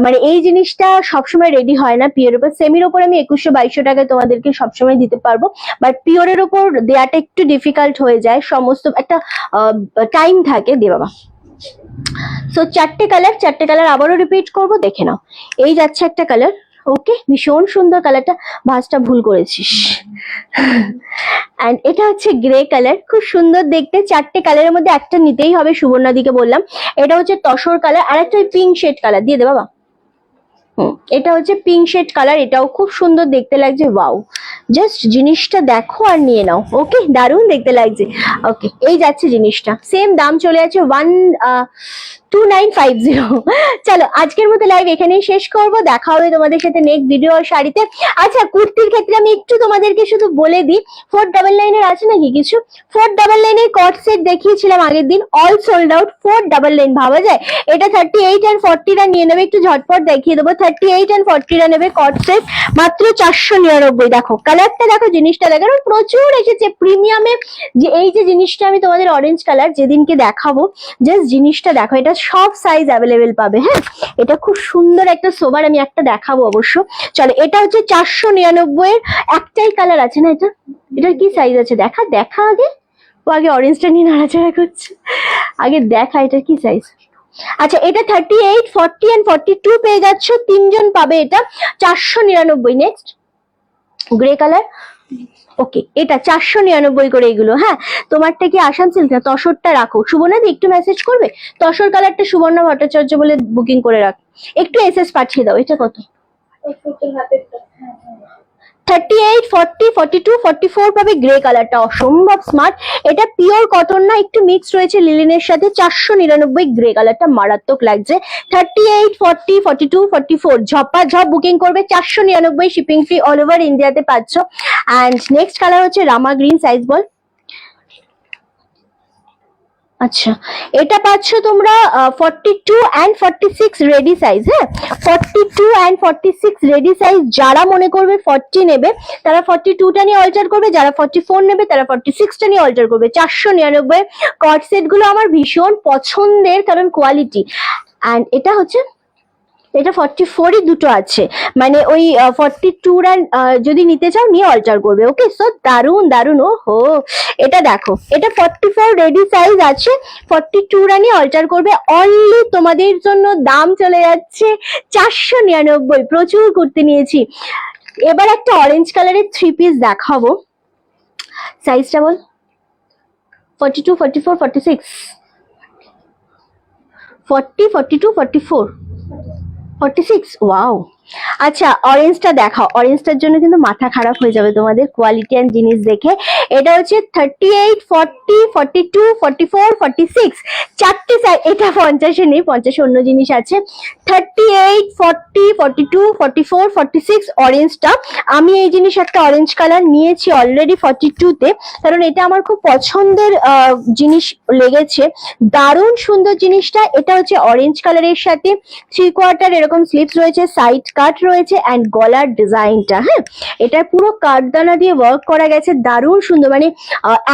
মানে এই জিনিসটা সবসময় রেডি হয় না পিওর উপর। সেমির উপর আমি 2100-2200 টাকায় তোমাদেরকে সবসময় দিতে পারবো, বাট পিওরের উপর দেওয়াটা একটু ডিফিকাল্ট হয়ে যায়, সমস্ত একটা টাইম থাকে। দে বাবা। সো 4টে কালার আবারও রিপিট করব, দেখে নাও। এই যাচ্ছে একটা কালার, ওকে, ভীষণ সুন্দর কালারটা, ভাঁজটা ভুল করেছিস। এন্ড এটা হচ্ছে গ্রে কালার, খুব সুন্দর দেখতে। 4টে কালারের মধ্যে একটা নিতেই হবে, সুবর্ণাদিকে বললাম। এটা হচ্ছে তসর কালার, আর একটা পিঙ্ক শেড কালার দিয়ে দে বাবা। এটা হচ্ছে পিঙ্ক শেড কালার, এটাও খুব সুন্দর দেখতে লাগছে। ওয়াও, জাস্ট জিনিসটা দেখো আর নিয়ে নাও। ওকে, দারুণ দেখতে লাগছে। ওকে, এই যাচ্ছে জিনিসটা, সেম দাম চলে আছে 2950। চলো আজকের মতো লাইভ এখানেই শেষ করব, দেখা হবে তোমাদের সাথে নেক্সট ভিডিও আর শাড়িতে। আচ্ছা, কুর্তির ক্ষেত্রে আমি একটু তোমাদেরকে শুধু বলে দিই, 499 আছে নাকি কিছু? 499 কট সেট দেখিয়েছিলাম আগের দিন, অল সোল্ড আউট। 499 ভাবা যায়? এটা 38 আর 40টা নিয়ে নেবে, একটু ঝটপট দেখিয়ে দেবো। 38 আর 40টা নেবে কট সেট, মাত্র 499। দেখো কালারটা, দেখো জিনিসটা দেখো, প্রচুর এসেছে প্রিমিয়ামে। যে এই যে জিনিসটা আমি তোমাদের অরেঞ্জ কালার যেদিনকে দেখাবো, জাস্ট জিনিসটা দেখো, এটা সব সাইজ অ্যাভেলেবেল পাবে। হ্যাঁ, এটা খুব সুন্দর একটা সোবার, আমি একটা দেখাবো অবশ্য। চলো, এটা হচ্ছে 499 এর একটাই কালার আছে না? এটার কি সাইজ আছে দেখা দেখা আগে। ও আগে অরেঞ্জটা নিয়ে নাড়াচাড়া করছে, আগে দেখা এটা কি সাইজ। আচ্ছা, এটা 38, 40 এন্ড 42 পেয়ে যাচ্ছ, 3জন পাবে এটা 499। নেক্সট গ্রে কালার, ওকে, এটা 499 করে এগুলো। হ্যাঁ, তোমারটা কি আসাম সিল্ক না? তসরটা রাখো, সুবর্ণাদি একটু মেসেজ করবে, তসর কালারটা সুবর্ণা ভট্টাচার্য বলে বুকিং করে রাখ, একটু এসএস পাঠিয়ে দাও। এটা কত? 38, 40, 42, 44 পাবে। গ্রে কালারটা অসম্ভব স্মার্ট, এটা পিওর কটন না, একটু মিক্স রয়েছে লিলেনের সাথে। 499 গ্রে কালারটা মারাত্মক লাগছে। 38, 40, 42, 44 ঝপা ঝপ বুকিং করবে, 499 শিপিং ফ্রি অল ওভার ইন্ডিয়াতে পাচ্ছ। অ্যান্ড নেক্সট কালার হচ্ছে রামা গ্রিন, সাইজ বল। আচ্ছা, এটা পাচ্ছ তোমরা 42 and 46 রেডি সাইজ। হ্যাঁ, 42 and 46 রেডি সাইজ। যারা মনে করবে 40 নেবে তারা 42টা নিয়ে অল্টার করবে, যারা 44 নেবে তারা 46টা নিয়ে অল্টার করবে। 499 কট সেট গুলো আমার ভীষণ পছন্দের, কারণ কোয়ালিটি। অ্যান্ড এটা হচ্ছে, এটা 44ই দুটো আছে, মানে ওই 42রা যদি নিতে চাও নিয়ে অল্টার করবে। ওকে, সো দারুন দারুন। ও হো, এটা দেখো, এটা 44 রেডি সাইজ আছে, 42রা নিয়ে অল্টার করবে। অনলি তোমাদের জন্য দাম চলে যাচ্ছে 499। প্রচুর কুর্তি নিয়েছি। এবার একটা অরেঞ্জ কালারের 3 পিস দেখাবো, সাইজটা বল। 42, 44, 46, 40, 42, 44, 46। ওয়াও, আচ্ছা অরেঞ্জটা দেখাও, অরেঞ্জটার জন্য কিন্তু মাথা খারাপ হয়ে যাবে তোমাদের কোয়ালিটি এন্ড জিনিস দেখে। এটা হচ্ছে 38, 40, 42, 44, 46 চারটে সাইজ। এটা 50-এ নেই, 50-এ অন্য জিনিস আছে। 38, 40, 42, 44, 46 অরেঞ্জটা। আমি এই জিনিস একটা অরেঞ্জ কালার নিয়েছি অলরেডি 42-তে, কারণ এটা আমার খুব পছন্দের জিনিস লেগেছে। দারুণ সুন্দর জিনিসটা। এটা হচ্ছে অরেঞ্জ কালারের সাথে 3/4 এরকম স্লিভস রয়েছে, সাইড কাট রয়েছে, এন্ড গলার ডিজাইনটা, হ্যাঁ, এটা পুরো কাঠদানা দিয়ে ওয়ার্ক করা গেছে, দারুণ সুন্দর। মানে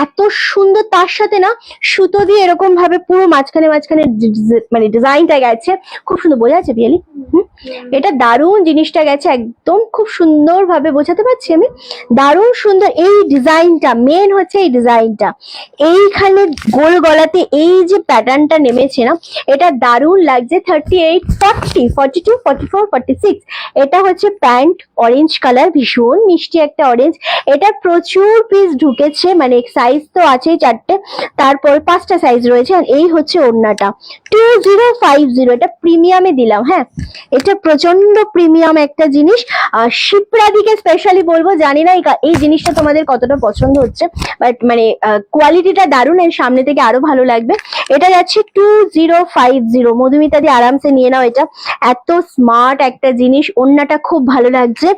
এত সুন্দর, তার সাথে না সুতো দিয়ে এরকম ভাবে পুরো মাঝখানে মাঝখানে মানে ডিজাইনটা গেছে, খুব সুন্দর। বোঝা যাচ্ছে পিয়ালি? এটা দারুণ জিনিসটা গেছে, একদম খুব সুন্দর ভাবে বোঝাতে পারছি আমি। দারুণ সুন্দর এই ডিজাইনটা, মেন হচ্ছে এই ডিজাইনটা, এইখানে গোল গলাতে এই যে প্যাটার্নটা নেমেছে না, এটা দারুণ লাগছে। 38, 40, 42, 44, 46 এটা হচ্ছে প্যান্ট, অরেঞ্জ কালার, ভীষণ মিষ্টি একটা অরেঞ্জ। এটা প্রচুর পিস ঢুকে ঢুকেছে, মানে সাইজ তো আছেই 4টে, তারপর 5টা সাইজ রয়েছে। আর এই হচ্ছে ওড়নাটা 2050, এটা প্রিমিয়ামে দিলাম। হ্যাঁ, এটা প্রচন্ড প্রিমিয়াম একটা জিনিস। শিপ্রাদিকে স্পেশালি বলবো, জানি না এই জিনিসটা তোমাদের কতটা পছন্দ হচ্ছে, বাট মানে কোয়ালিটিটা দারুণ, এর সামনে থেকে আরো ভালো লাগবে। এটা যাচ্ছে 2050। মধুমিতা দি আরামসে নিয়ে নাও, এটা এত স্মার্ট একটা জিনিস, ওড়নাটা খুব ভালো লাগছে।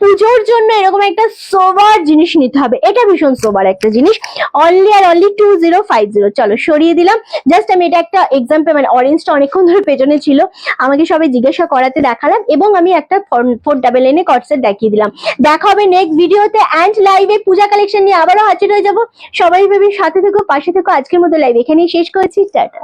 পুজোর জন্য এরকম একটা সোবার জিনিস নিতে হবে, এটা ভীষণ সোবার একটা জিনিস। অনলি আর অনলি 2050। চলো সরিয়ে দিলাম, জাস্ট আমি এটা একটা এক্সাম্পল, মানে অরেঞ্জটা অনেকক্ষণ ধরে পেছনে ছিল, আমাকে সবাই জিজ্ঞাসা করাতে দেখালাম, এবং আমি একটা 499 কট সেট দেখিয়ে দিলাম। দেখা হবে নেক্সট ভিডিওতে অ্যান্ড লাইভে পূজা কালেকশন নিয়ে আবারও হাজির হয়ে যাবো। সবাই ভেবে সাথে থেকো, পাশে থেকো। আজকের মতো লাইভ এখানেই শেষ করেছি, টাটা।